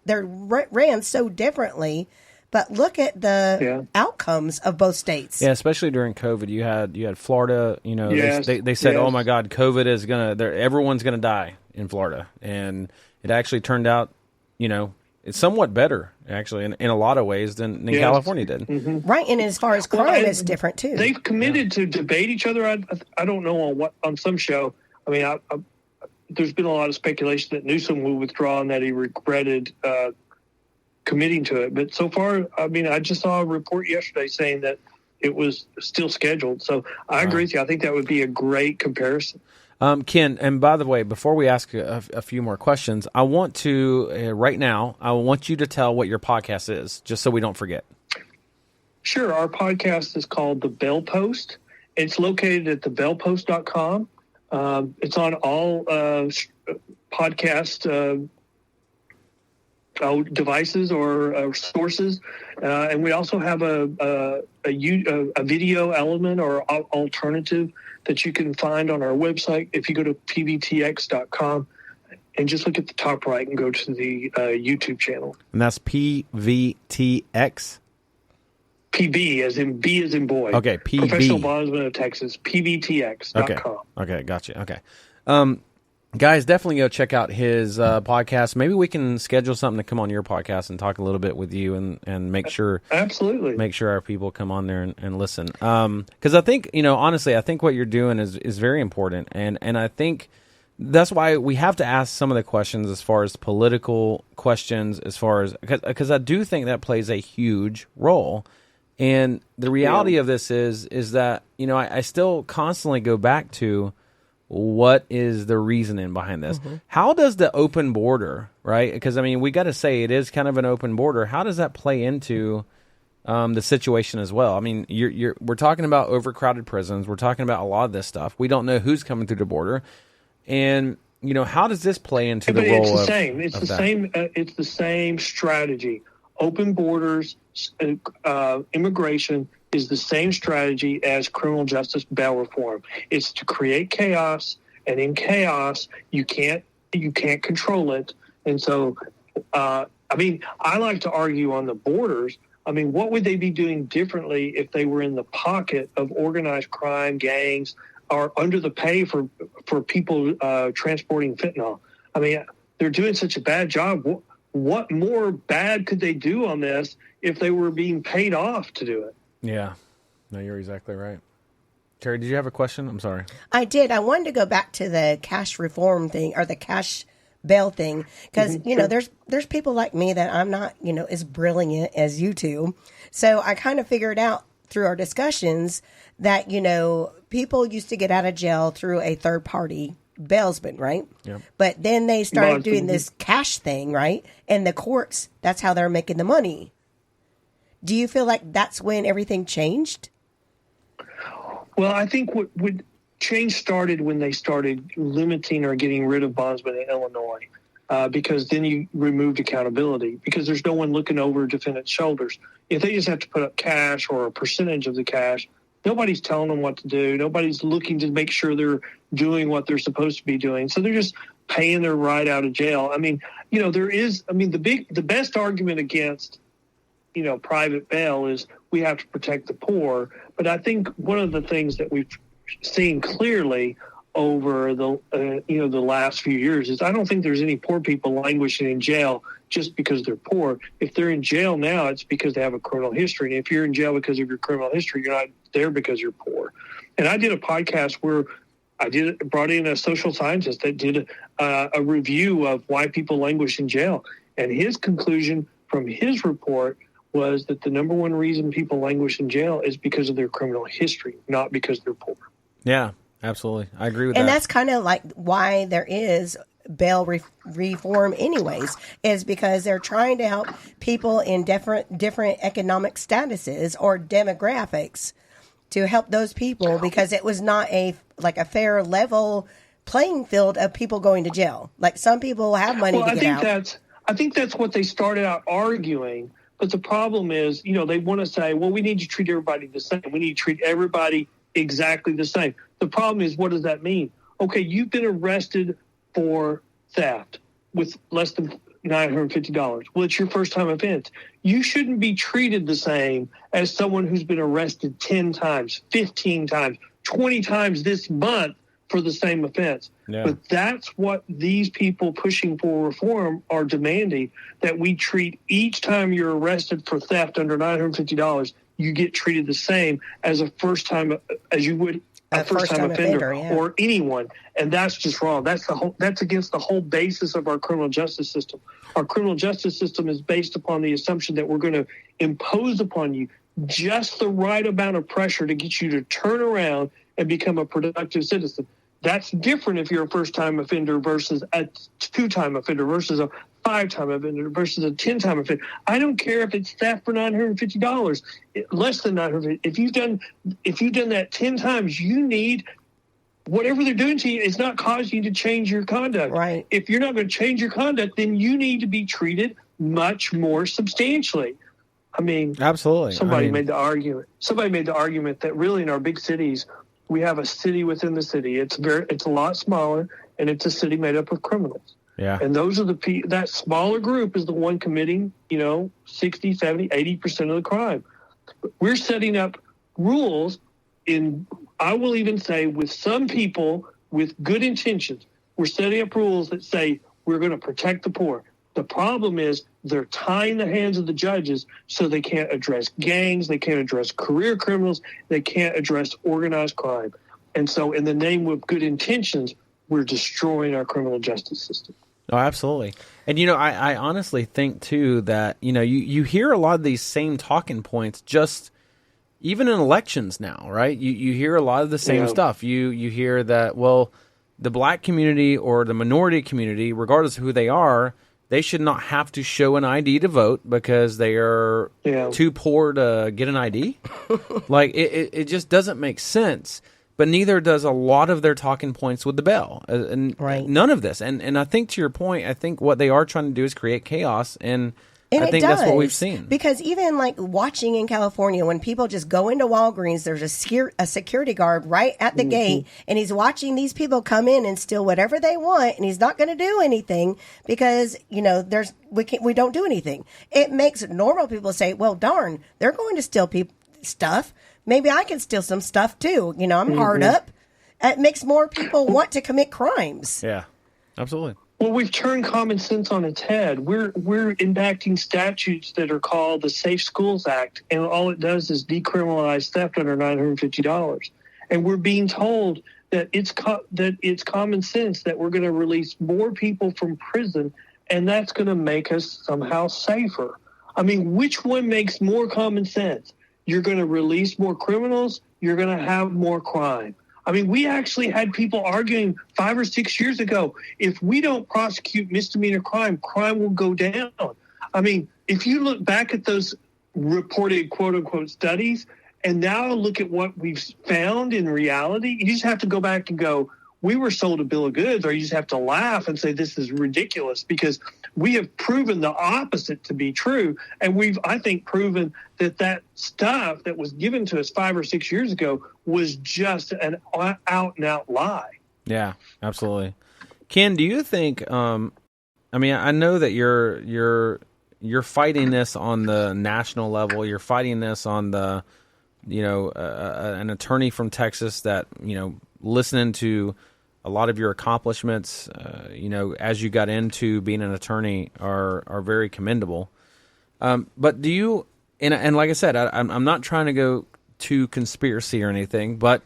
they're ran so differently. But look at the outcomes of both states. Yeah, especially during COVID, you had Florida. They said, "Oh my God, COVID is everyone's gonna die in Florida," and it actually turned out, it's somewhat better actually in a lot of ways than California did. Mm-hmm. Right, and as far as crime, it's different too. They've committed to debate each other. I don't know on some show. I mean, there's been a lot of speculation that Newsom will withdraw and that he regretted committing to it. But so far, I mean, I just saw a report yesterday saying that it was still scheduled. So I agree with you. I think that would be a great comparison. Ken, and by the way, before we ask a few more questions, I want to, right now, I want you to tell what your podcast is, just so we don't forget. Sure. Our podcast is called The Bell Post. It's located at thebellpost.com. It's on all podcast devices or sources, and we also have a video element or alternative that you can find on our website. If you go to pvtx.com and just look at the top right and go to the YouTube channel. And that's PVTX? PB as in B as in boy. Okay, PB. Professional Bondsmen of Texas, pvtx.com. Okay, gotcha. Okay. Guys, definitely go check out his podcast. Maybe we can schedule something to come on your podcast and talk a little bit with you and make sure our people come on there and listen. Because I think, honestly, I think what you're doing is very important. And I think that's why we have to ask some of the questions as far as political questions, because I do think that plays a huge role. And the reality of this is that, I still constantly go back to, what is the reasoning behind this? Mm-hmm. How does the open border, right? Because, we got to say it is kind of an open border. How does that play into the situation as well? We're talking about overcrowded prisons. We're talking about a lot of this stuff. We don't know who's coming through the border. And, how does this play into the role of that? It's the same strategy. Open borders, immigration is the same strategy as criminal justice bail reform. It's to create chaos, and in chaos, you can't control it. And so, I like to argue on the borders. What would they be doing differently if they were in the pocket of organized crime gangs or under the pay for people transporting fentanyl? They're doing such a bad job. What more bad could they do on this if they were being paid off to do it? Yeah. No, you're exactly right. Terry, did you have a question? I'm sorry. I did. I wanted to go back to the cash reform thing, or the cash bail thing, because, there's people like me that I'm not, as brilliant as you two. So I kind of figured out through our discussions that, people used to get out of jail through a third party bailsman, right? Yep. But then they started doing this cash thing, right? And the courts, that's how they're making the money. Do you feel like that's when everything changed? Well, I think what change started when they started limiting or getting rid of bondsmen in Illinois, because then you removed accountability, because there's no one looking over defendants' shoulders. If they just have to put up cash or a percentage of the cash, nobody's telling them what to do. Nobody's looking to make sure they're doing what they're supposed to be doing. So they're just paying their ride out of jail. The best argument against private bail is we have to protect the poor. But I think one of the things that we've seen clearly over the the last few years is I don't think there's any poor people languishing in jail just because they're poor. If they're in jail now, it's because they have a criminal history. And if you're in jail because of your criminal history, you're not there because you're poor. And I did a podcast where brought in a social scientist that did a review of why people languish in jail. And his conclusion from his report was that the number one reason people languish in jail is because of their criminal history, not because they're poor. Yeah, absolutely. I agree with that. And that's kind of like why there is bail reform anyways, is because they're trying to help people in different economic statuses or demographics to help those people, because it was not a fair level playing field of people going to jail. Like some people have money to get out. I think that's what they started out arguing. But the problem is, they want to say, well, we need to treat everybody the same. We need to treat everybody exactly the same. The problem is, what does that mean? Okay, you've been arrested for theft with less than $950. Well, it's your first time offense. You shouldn't be treated the same as someone who's been arrested 10 times, 15 times, 20 times this month for the same offense. Yeah. But that's what these people pushing for reform are demanding, that we treat each time you're arrested for theft under $950, you get treated the same as as you would a first-time offender or anyone. And that's just wrong. That's against the whole basis of our criminal justice system. Our criminal justice system is based upon the assumption that we're going to impose upon you just the right amount of pressure to get you to turn around and become a productive citizen. That's different if you're a first-time offender versus a two-time offender versus a five-time offender versus a 10-time offender. I don't care if it's theft for $950, less than $950. If you've done that 10 times, you need whatever they're doing to you is not causing you to change your conduct. Right. If you're not going to change your conduct, then you need to be treated much more substantially. I mean, absolutely. Somebody made the argument that really in our big cities, we have a city within the city. It's a lot smaller, and it's a city made up of criminals. Yeah. And those are that smaller group is the one committing, 60, 70, 80% of the crime. But we're setting up rules I will even say with some people with good intentions, we're setting up rules that say we're going to protect the poor. The problem is they're tying the hands of the judges so they can't address gangs, they can't address career criminals, they can't address organized crime. And so in the name of good intentions, we're destroying our criminal justice system. Oh, absolutely. And, I honestly think, too, that, you hear a lot of these same talking points just even in elections now, right? You hear a lot of the same stuff. You hear that, well, the black community or the minority community, regardless of who they are, they should not have to show an ID to vote because they are too poor to get an ID. Like, it just doesn't make sense. But neither does a lot of their talking points with the bail. And none of this. And I think, to your point, I think what they are trying to do is create chaos. And I think that's what we've seen. Because even like watching in California, when people just go into Walgreens, there's a security guard right at the gate, and he's watching these people come in and steal whatever they want, and he's not going to do anything because we don't do anything. It makes normal people say, "Well, darn, they're going to steal stuff. Maybe I can steal some stuff too. I'm hard up." It makes more people want to commit crimes. Yeah, absolutely. Well, we've turned common sense on its head. We're enacting statutes that are called the Safe Schools Act, and all it does is decriminalize theft under $950. And we're being told that it's common sense that we're going to release more people from prison, and that's going to make us somehow safer. I mean, which one makes more common sense? You're going to release more criminals, you're going to have more crime. I mean, we actually had people arguing 5 or 6 years ago, if we don't prosecute misdemeanor crime will go down. I mean, if you look back at those reported quote-unquote studies and now look at what we've found in reality, you just have to go back and go, we were sold a bill of goods, or you just have to laugh and say this is ridiculous, because we have proven the opposite to be true. And we've, I think, proven that stuff that was given to us 5 or 6 years ago was just an out-and-out lie. Yeah, absolutely. Ken, do you think, I know that you're fighting this on the national level. You're fighting this on the, an attorney from Texas that, listening to a lot of your accomplishments, as you got into being an attorney are very commendable. But do you, and like I said, I'm not trying to go to conspiracy or anything, but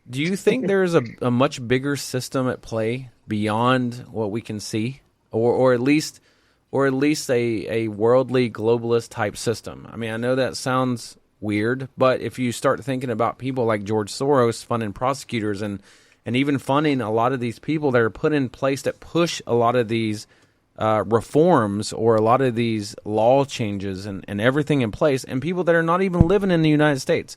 do you think there's a much bigger system at play beyond what we can see, or at least a worldly globalist type system? I mean, I know that sounds weird, but if you start thinking about people like George Soros funding prosecutors and even funding a lot of these people that are put in place that push a lot of these reforms or a lot of these law changes and everything in place, and people that are not even living in the United States.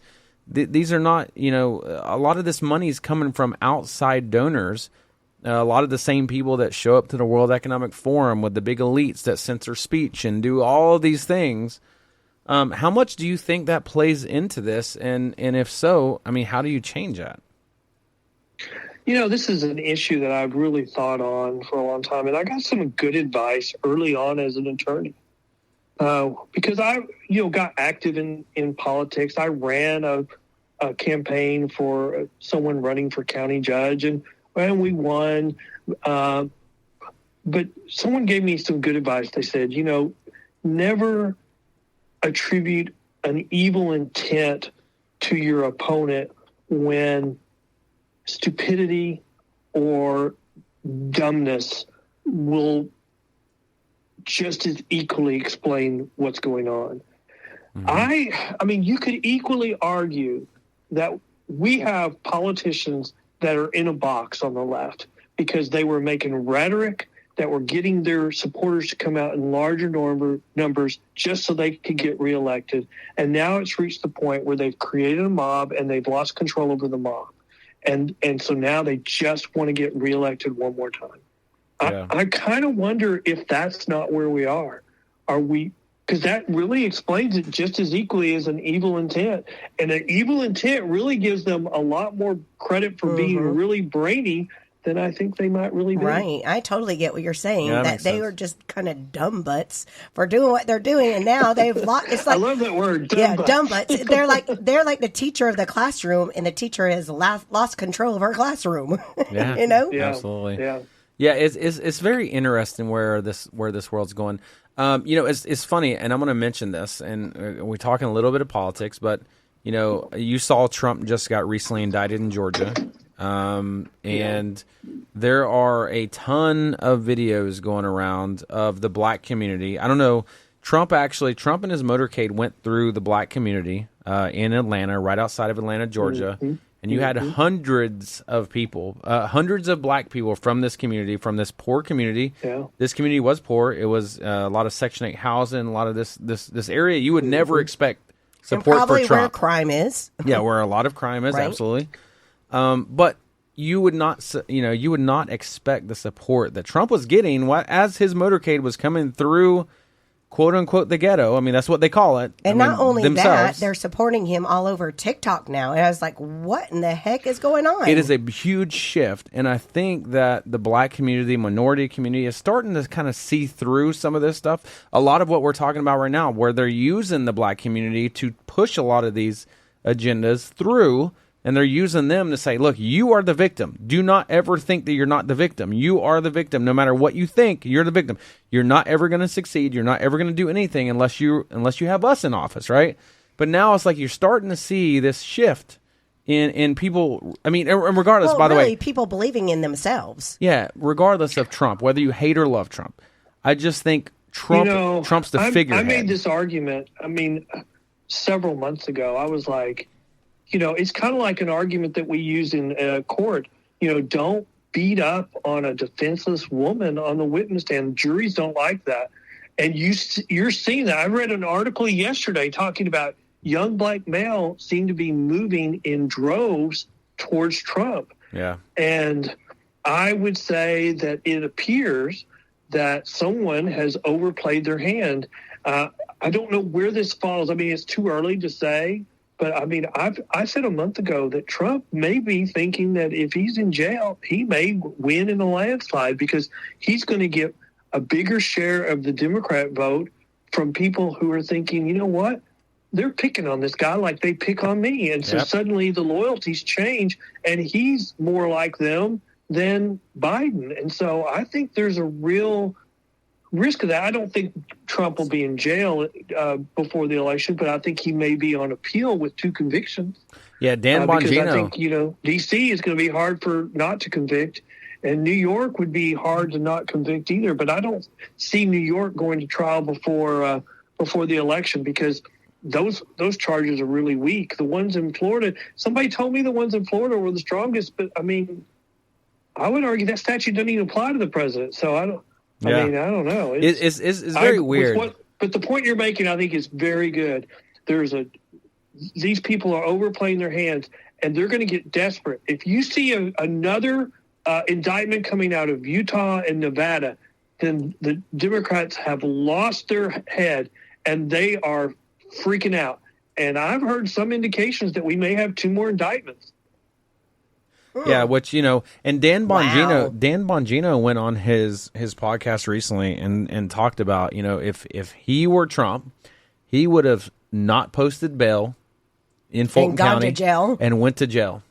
These are not, a lot of this money is coming from outside donors. A lot of the same people that show up to the World Economic Forum with the big elites that censor speech and do all of these things. How much do you think that plays into this? And if so, I mean, how do you change that? This is an issue that I've really thought on for a long time, and I got some good advice early on as an attorney. Because I, got active in politics. I ran a campaign for someone running for county judge, and we won. But someone gave me some good advice. They said, never attribute an evil intent to your opponent when stupidity or dumbness will just as equally explain what's going on. Mm-hmm. I mean, you could equally argue that we have politicians that are in a box on the left because they were making rhetoric that were getting their supporters to come out in larger numbers just so they could get reelected. And now it's reached the point where they've created a mob and they've lost control over the mob. And so now they just want to get reelected one more time. Yeah. I kind of wonder if that's not where we are. Are we? Because that really explains it just as equally as an evil intent. And an evil intent really gives them a lot more credit for being really brainy than I think they might really be. Right. I totally get what you're saying, that they were just kind of dumb butts for doing what they're doing, and now they've lost. It's like, I love that word, dumb butts. They're like the teacher of the classroom, and the teacher has lost control of her classroom. Yeah. Yeah. Absolutely. Yeah. Yeah, it's very interesting where this world's going. It's funny, and I'm going to mention this, and we're talking a little bit of politics, but you saw Trump just got recently indicted in Georgia. And there are a ton of videos going around of the black community. I don't know. Trump and his motorcade went through the black community in Atlanta, right outside of Atlanta, Georgia. Mm-hmm. And you had hundreds of people, hundreds of black people from this community, from this poor community. Yeah. This community was poor. It was a lot of Section 8 housing, a lot of this area you would never expect support and probably for Trump. Where crime is. Yeah, where a lot of crime is, right? Absolutely. But you would not expect the support that Trump was getting as his motorcade was coming through, quote unquote, the ghetto. I mean, that's what they call it. And not only that, they're supporting him all over TikTok now. And I was like, what in the heck is going on? It is a huge shift. And I think that the black community, minority community is starting to kind of see through some of this stuff. A lot of what we're talking about right now, where they're using the black community to push a lot of these agendas through. And they're using them to say, look, you are the victim. Do not ever think that you're not the victim. You are the victim. No matter what you think, you're the victim. You're not ever going to succeed. You're not ever going to do anything unless you have us in office, right? But now it's like you're starting to see this shift in people. I mean, and regardless, by the way, people believing in themselves. Yeah, regardless of Trump, whether you hate or love Trump, I just think Trump's the figurehead. I made this argument. I mean, several months ago, I was like, it's kind of like an argument that we use in court. Don't beat up on a defenseless woman on the witness stand. Juries don't like that. And you're seeing that. I read an article yesterday talking about young black male seem to be moving in droves towards Trump. Yeah. And I would say that it appears that someone has overplayed their hand. I don't know where this falls. I mean, it's too early to say. But, I mean, I said a month ago that Trump may be thinking that if he's in jail, he may win in a landslide because he's going to get a bigger share of the Democrat vote from people who are thinking, you know what, they're picking on this guy like they pick on me. And so suddenly the loyalties change, and he's more like them than Biden. And so I think there's a real risk of that. I don't think Trump will be in jail before the election, but I think he may be on appeal with 2 convictions. Yeah, Dan Bongino. Because I think, D.C. is going to be hard for not to convict, and New York would be hard to not convict either. But I don't see New York going to trial before the election because those charges are really weak. The ones in Florida, somebody told me the ones in Florida were the strongest, but I mean, I would argue that statute doesn't even apply to the president. So I don't know. It's very weird. But the point you're making, I think, is very good. These people are overplaying their hands, and they're going to get desperate. If you see another indictment coming out of Utah and Nevada, then the Democrats have lost their head, and they are freaking out. And I've heard some indications that we may have 2 more indictments. Yeah, which, and Dan Bongino went on his podcast recently and talked about, if he were Trump, he would have not posted bail in Fulton County to jail. And went to jail.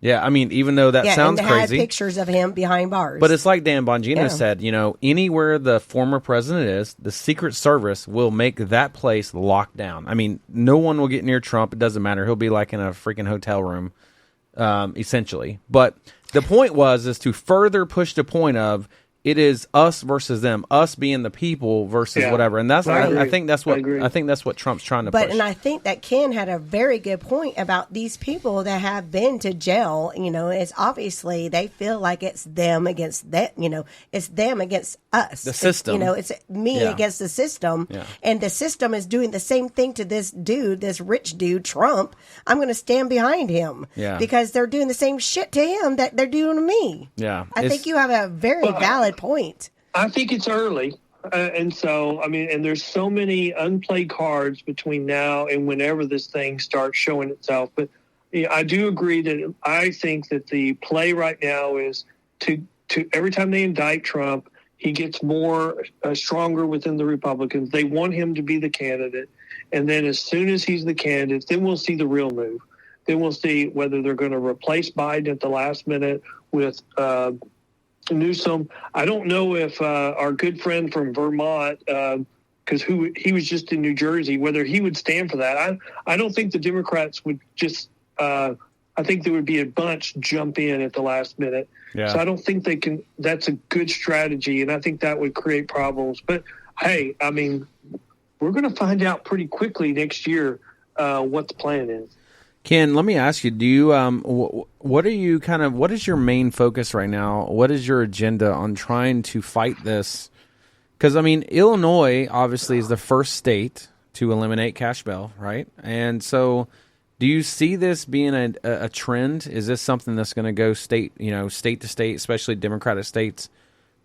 Yeah, I mean, even though that sounds and crazy. Had pictures of him behind bars. But it's like Dan Bongino said, anywhere the former president is, the Secret Service will make that place locked down. I mean, no one will get near Trump. It doesn't matter. He'll be like in a freaking hotel room. Essentially. But the point is to further push the point of it is us versus them, us being the people versus whatever. And that's I think that's what Trump's trying to push. And I think that Ken had a very good point about these people that have been to jail. It's obviously they feel like it's them against that, it's them against us. The system. It's me against the system. Yeah. And the system is doing the same thing to this dude, this rich dude, Trump. I'm going to stand behind him because they're doing the same shit to him that they're doing to me. Yeah. I think you have a very valid point. I think it's early. And so, and there's so many unplayed cards between now and whenever this thing starts showing itself. But I do agree that I think that the play right now is to every time they indict Trump, he gets more stronger within the Republicans. They want him to be the candidate. And then as soon as he's the candidate, then we'll see the real move. Then we'll see whether they're going to replace Biden at the last minute with Newsom. I don't know if our good friend from Vermont, because he was just in New Jersey, whether he would stand for that. I don't think the Democrats would just. I think there would be a bunch jump in at the last minute. Yeah. So I don't think they can. That's a good strategy, and I think that would create problems. But hey, we're going to find out pretty quickly next year what the plan is. Ken, let me ask you, do you what is your main focus right now? What is your agenda on trying to fight this? Because, Illinois obviously is the first state to eliminate cash bail, right? And so do you see this being a trend? Is this something that's going to go state to state, especially Democratic states?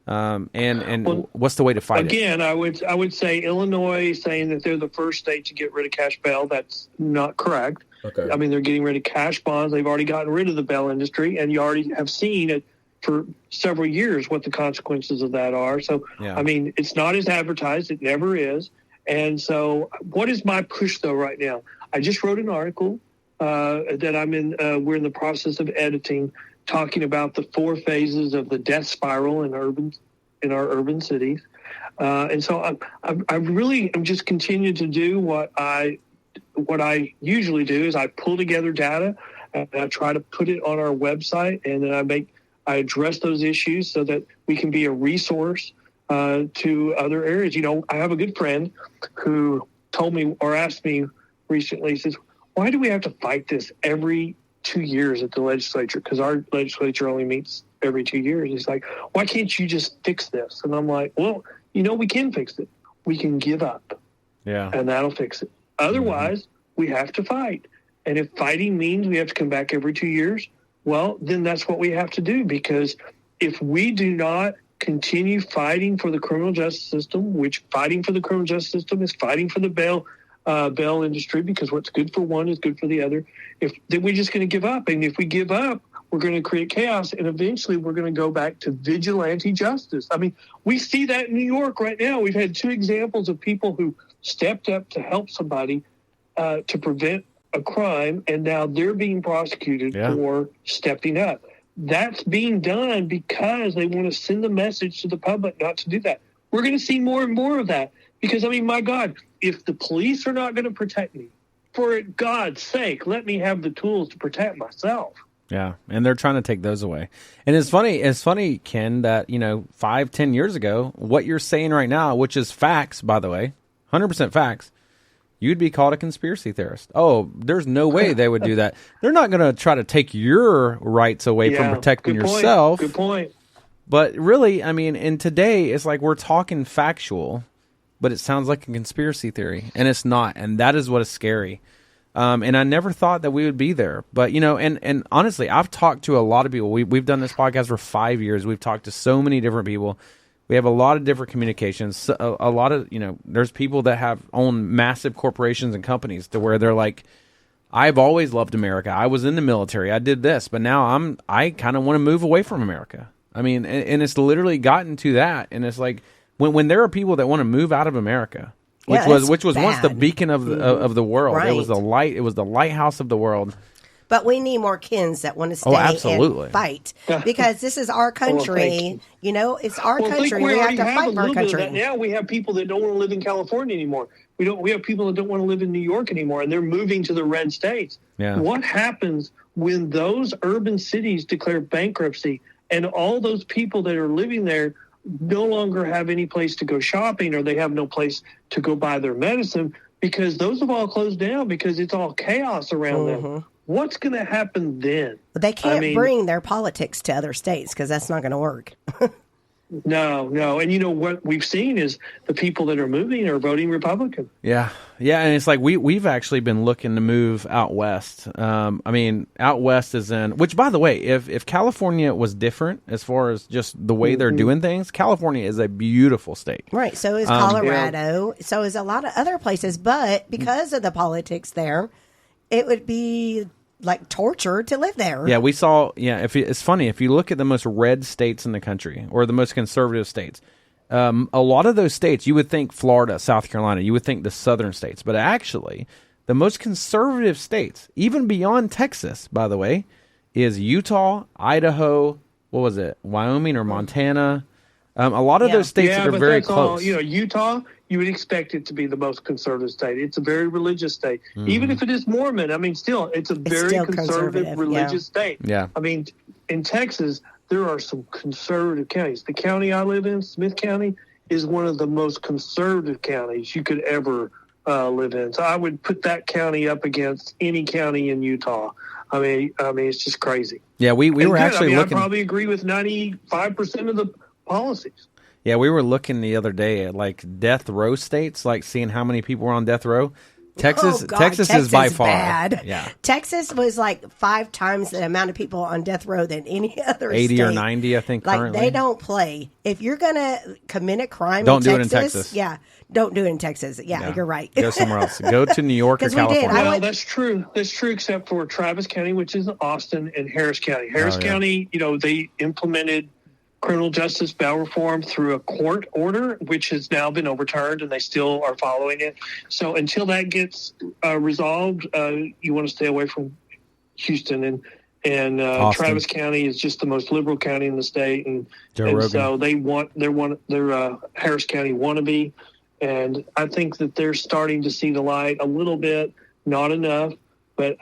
And what's the way to fight it? Again, I would say Illinois saying that they're the first state to get rid of cash bail. That's not correct. Okay. They're getting rid of cash bonds. They've already gotten rid of the bail industry, and you already have seen it for several years what the consequences of that are. So, it's not as advertised. It never is. And so what is my push, though, right now? I just wrote an article that I'm in. We're in the process of editing, talking about the 4 phases of the death spiral in our urban cities. And so I'm just continuing to do what I usually do is I pull together data and I try to put it on our website, and then I address those issues so that we can be a resource to other areas. I have a good friend who told me or asked me recently, he says, why do we have to fight this every 2 years at the legislature? Because our legislature only meets every 2 years. He's like, why can't you just fix this? And I'm like, well, we can fix it. We can give up. Yeah. And that'll fix it. Otherwise, we have to fight. And if fighting means we have to come back every 2 years, well, then that's what we have to do. Because if we do not continue fighting for the criminal justice system, which fighting for the criminal justice system is fighting for the bail industry, because what's good for one is good for the other, then we're just going to give up. And if we give up, we're going to create chaos, and eventually we're going to go back to vigilante justice. We see that in New York right now. We've had 2 examples of people who stepped up to help somebody to prevent a crime, and now they're being prosecuted for stepping up. that's being done because they want to send a message to the public not to do that. We're going to see more and more of that because, I mean, my God, if the police are not going to protect me, for God's sake, let me have the tools to protect myself. Yeah, and they're trying to take those away. And it's funny, Ken, that 5-10 years ago, what you're saying right now, which is facts, by the way, 100% facts, you'd be called a conspiracy theorist. Oh, there's no way they would do that. They're not going to try to take your rights away from protecting yourself. Good point. But really, I mean, and today it's like we're talking factual, but it sounds like a conspiracy theory, and it's not. And that is what is scary. And I never thought that we would be there. But, and honestly, I've talked to a lot of people. We've done this podcast for 5 years. We've talked to so many different people. We have a lot of different communications. A lot of, there's people that own massive corporations and companies to where they're like, I've always loved America. I was in the military. I did this, but now I kind of want to move away from America. I mean, and it's literally gotten to that. And it's like when there are people that want to move out of America, which was bad. once the beacon of the world. Right. It was the light. It was the lighthouse of the world. But we need more Kens that want to stay and fight because this is our country. It's our country. We have to fight for our country. Now we have people that don't want to live in California anymore. We have people that don't want to live in New York anymore, and they're moving to the red states. Yeah. What happens when those urban cities declare bankruptcy and all those people that are living there no longer have any place to go shopping, or they have no place to go buy their medicine because those have all closed down because it's all chaos around them? What's going to happen then? But they can't bring their politics to other states because that's not going to work. No. And what we've seen is the people that are moving are voting Republican. Yeah. And it's like we've actually been looking to move out west. Out west is in, which, by the way, if California was different as far as just the way they're doing things, California is a beautiful state. Right. So is Colorado. So is a lot of other places. But because of the politics there, it would be like torture to live there. Yeah, we saw. Yeah, it's funny if you look at the most red states in the country or the most conservative states. A lot of those states, you would think Florida, South Carolina, you would think the southern states, but actually, the most conservative states, even beyond Texas, by the way, is Utah, Idaho. What was it? Wyoming or Montana? A lot of those states are very close. Utah, you would expect it to be the most conservative state. It's a very religious state. Even if it is Mormon, still, it's a very conservative religious state. Yeah. In Texas, there are some conservative counties. The county I live in, Smith County, is one of the most conservative counties you could ever live in. So I would put that county up against any county in Utah. It's just crazy. Yeah, we were actually looking. I probably agree with 95% of the policies. Yeah, we were looking the other day at like death row states, like seeing how many people were on death row. Texas is by far bad. Yeah. Texas was like 5 times the amount of people on death row than any other 80 state. or 90, I think. Like currently. They don't play. If you're gonna commit a crime, don't do it in Texas. Yeah, don't do it in Texas. Yeah. You're right. Go somewhere else. Go to New York or California. Well, that's true. That's true, except for Travis County, which is Austin, and Harris County. Harris County, they implemented criminal justice bail reform through a court order, which has now been overturned, and they still are following it. So until that gets resolved, you want to stay away from Houston. And Travis County is just the most liberal county in the state, and so they're Harris County wannabe. And I think that they're starting to see the light a little bit, not enough. But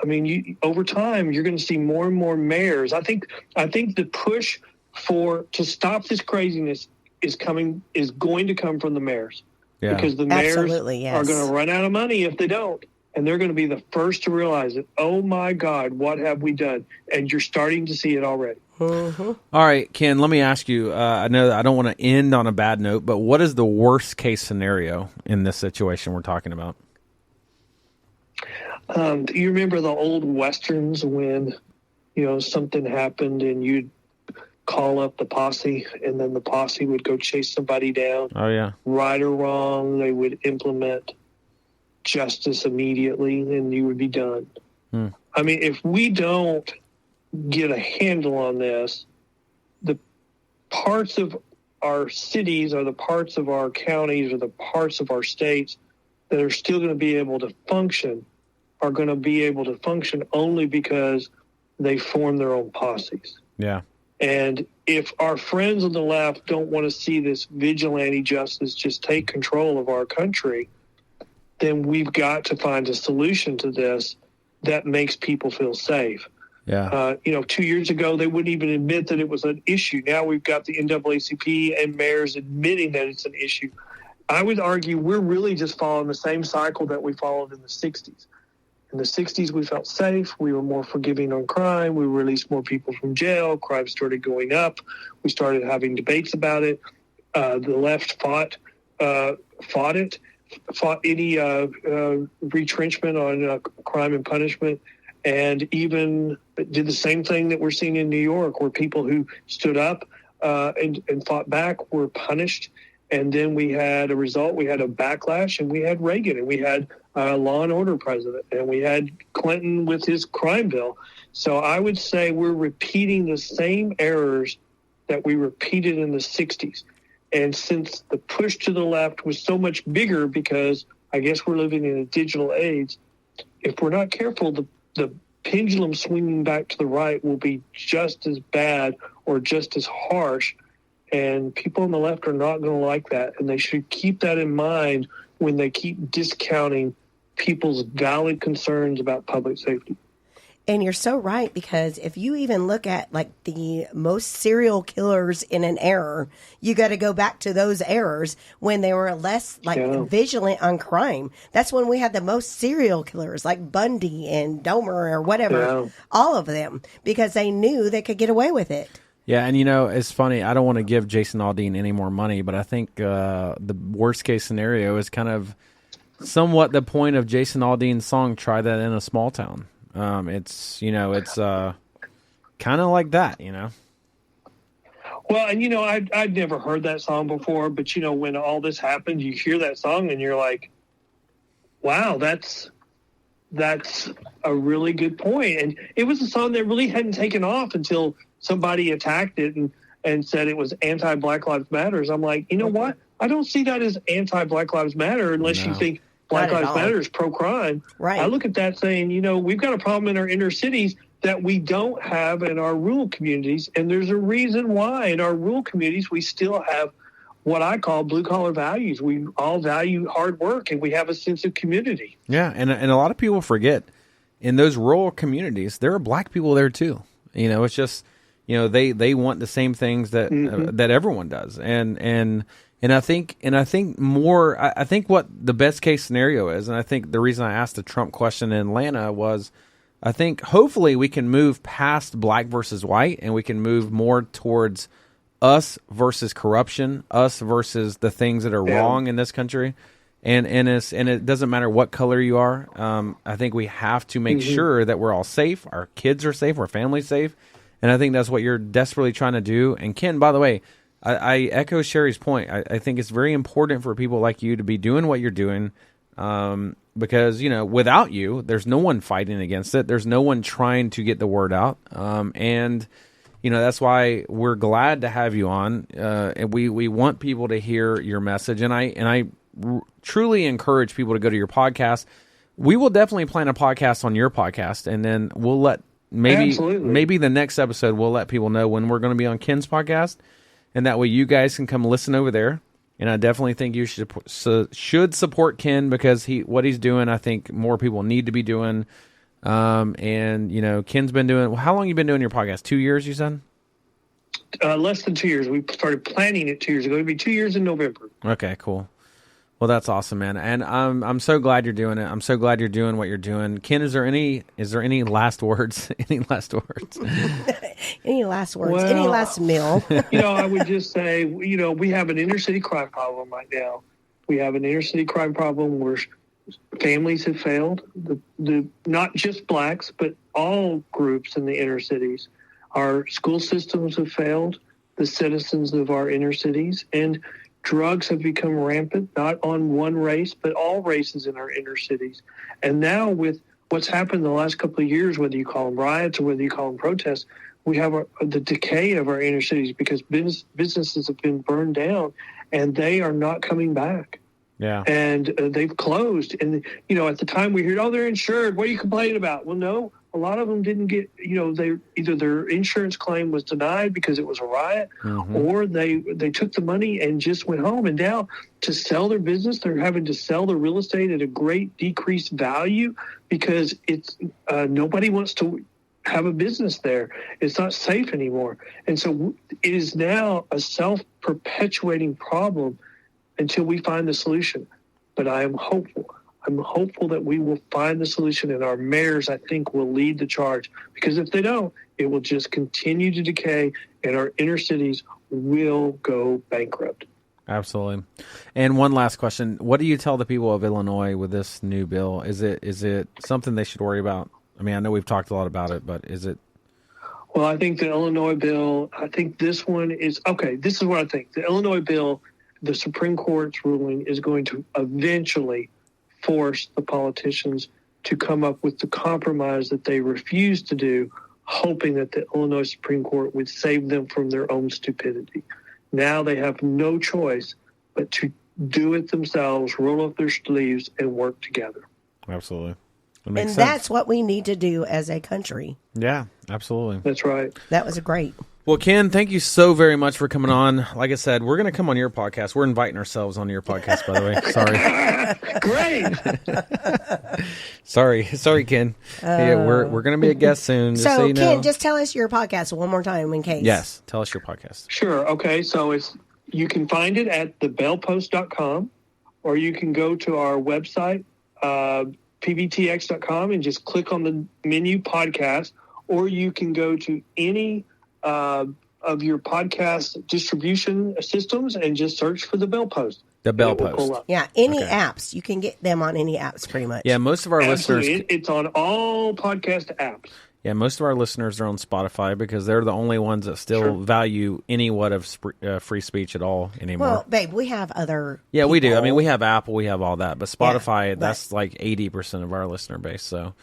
over time, you're going to see more and more mayors. I think the push to stop this craziness is going to come from the mayors, because the mayors are going to run out of money if they don't, and they're going to be the first to realize it. Oh my God, what have we done? And you're starting to see it already. All right, Ken, let me ask you. I know that I don't want to end on a bad note, but what is the worst case scenario in this situation we're talking about? Do you remember the old Westerns when something happened and you'd call up the posse, and then the posse would go chase somebody down? Oh, yeah. Right or wrong, they would implement justice immediately, and you would be done. If we don't get a handle on this, the parts of our cities or the parts of our counties or the parts of our states that are still going to be able to function are going to be able to function only because they form their own posses. Yeah. And if our friends on the left don't want to see this vigilante justice just take control of our country, then we've got to find a solution to this that makes people feel safe. Yeah. 2 years ago, they wouldn't even admit that it was an issue. Now we've got the NAACP and mayors admitting that it's an issue. I would argue we're really just following the same cycle that we followed in the 60s. In the 60s, we felt safe. We were more forgiving on crime. We released more people from jail. Crime started going up. We started having debates about it. The left fought any retrenchment on crime and punishment, and even did the same thing that we're seeing in New York, where people who stood up and fought back were punished. And then we had a result. We had a backlash, and we had Reagan, and we had a law and order president, and we had Clinton with his crime bill. So I would say we're repeating the same errors that we repeated in the 60s. And since the push to the left was so much bigger, because I guess we're living in a digital age, if we're not careful, the pendulum swinging back to the right will be just as bad or just as harsh. And people on the left are not going to like that. And they should keep that in mind when they keep discounting people's valid concerns about public safety. And you're so right, because if you even look at like the most serial killers in an era, you got to go back to those eras when they were less vigilant on crime. That's when we had the most serial killers like Bundy and Dahmer or whatever, all of them, because they knew they could get away with it. Yeah, and it's funny. I don't want to give Jason Aldean any more money, but I think the worst case scenario is kind of somewhat the point of Jason Aldean's song "Try That in a Small Town." It's kind of like that, Well, and I'd never heard that song before, but when all this happened, you hear that song and you're like, wow, that's a really good point. And it was a song that really hadn't taken off until somebody attacked it and said it was anti-Black Lives Matter. I'm like, you know what? I don't see that as anti-Black Lives Matter unless you think Black Lives Matter is pro-crime. Right. I look at that saying, we've got a problem in our inner cities that we don't have in our rural communities. And there's a reason why in our rural communities we still have what I call blue-collar values. We all value hard work, and we have a sense of community. Yeah, and a lot of people forget, in those rural communities, there are black people there too. It's just, they want the same things that that everyone does. And I think what the best case scenario is, and I think the reason I asked the Trump question in Atlanta was, I think hopefully we can move past black versus white, and we can move more towards us versus corruption, us versus the things that are wrong in this country. And it doesn't matter what color you are. I think we have to make sure that we're all safe, our kids are safe, our family's safe. And I think that's what you're desperately trying to do. And Ken, by the way, I echo Sherry's point. I think it's very important for people like you to be doing what you're doing, because, without you, there's no one fighting against it. There's no one trying to get the word out. And that's why we're glad to have you on. And we want people to hear your message. And I truly encourage people to go to your podcast. We will definitely plan a podcast on your podcast, and then we'll let maybe the next episode we'll let people know when we're going to be on Ken's podcast, and that way you guys can come listen over there. And I definitely think you should support Ken, because what he's doing, I think more people need to be doing. And Ken's been doing. How long you been doing your podcast? 2 years, you said? Less than 2 years. We started planning it 2 years ago. It'll be 2 years in November. Okay, cool. Well, that's awesome, man. And I'm so glad you're doing it. I'm so glad you're doing what you're doing. Ken, is there any last words? Any last words? Any last words? Well, any last meal? I would just say, we have an inner city crime problem right now. We have an inner city crime problem where families have failed. The not just blacks, but all groups in the inner cities. Our school systems have failed the citizens of our inner cities, and drugs have become rampant, not on one race, but all races in our inner cities. And now with what's happened in the last couple of years, whether you call them riots or whether you call them protests, we have the decay of our inner cities, because businesses have been burned down and they are not coming back. Yeah. And they've closed. And, at the time we heard, they're insured. What are you complaining about? Well, no, a lot of them didn't get, they either their insurance claim was denied because it was a riot, or they took the money and just went home. And now to sell their business, they're having to sell their real estate at a great decreased value because it's nobody wants to have a business there. It's not safe anymore. And so it is now a self-perpetuating problem until we find the solution. But I am hopeful. I'm hopeful that we will find the solution, and our mayors, I think, will lead the charge. Because if they don't, it will just continue to decay, and our inner cities will go bankrupt. Absolutely. And one last question. What do you tell the people of Illinois with this new bill? Is it something they should worry about? I mean, I know we've talked a lot about it, but is it? Well, I think the Illinois bill, I think this one is, okay, this is what I think. The Illinois bill, the Supreme Court's ruling is going to eventually force the politicians to come up with the compromise that they refused to do, hoping that the Illinois Supreme Court would save them from their own stupidity. Now they have no choice but to do it themselves, roll up their sleeves, and work together. Absolutely. And that's what we need to do as a country. Yeah, absolutely. That's right. That was great. Well, Ken, thank you so very much for coming on. Like I said, we're going to come on your podcast. We're inviting ourselves on your podcast, by the way. Sorry. Sorry, Ken. Yeah, we're going to be a guest soon. So, you Ken, know. just tell us your podcast one more time in case. Yes, tell us your podcast. Sure. Okay, so you can find it at thebellpost.com, or you can go to our website, pbtx.com, and just click on the menu podcast, or you can go to any of your podcast distribution systems and just search for the Bell Post. The Bell Post. Yeah, any apps. You can get them on any apps pretty much. Yeah, most of our listeners. It's on all podcast apps. Yeah, most of our listeners are on Spotify because they're the only ones that still value any what of free speech at all anymore. Well, babe, we have other Yeah, we do. people. I mean, we have Apple, we have all that. But Spotify, that's like 80% of our listener base. So,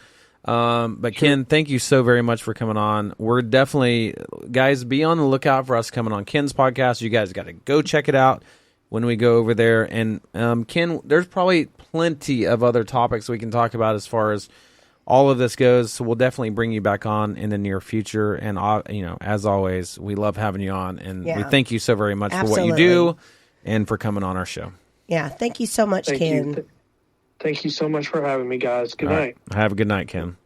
but Ken, thank you so very much for coming on. We're definitely, guys, be on the lookout for us coming on Ken's podcast. You guys got to go check it out when we go over there. And Ken, there's probably plenty of other topics we can talk about as far as all of this goes, so we'll definitely bring you back on in the near future. And, as always, we love having you on. And we thank you so very much for what you do and for coming on our show. Yeah, thank you so much, Ken. Thank you so much for having me, guys. Good night. Have a good night, Ken.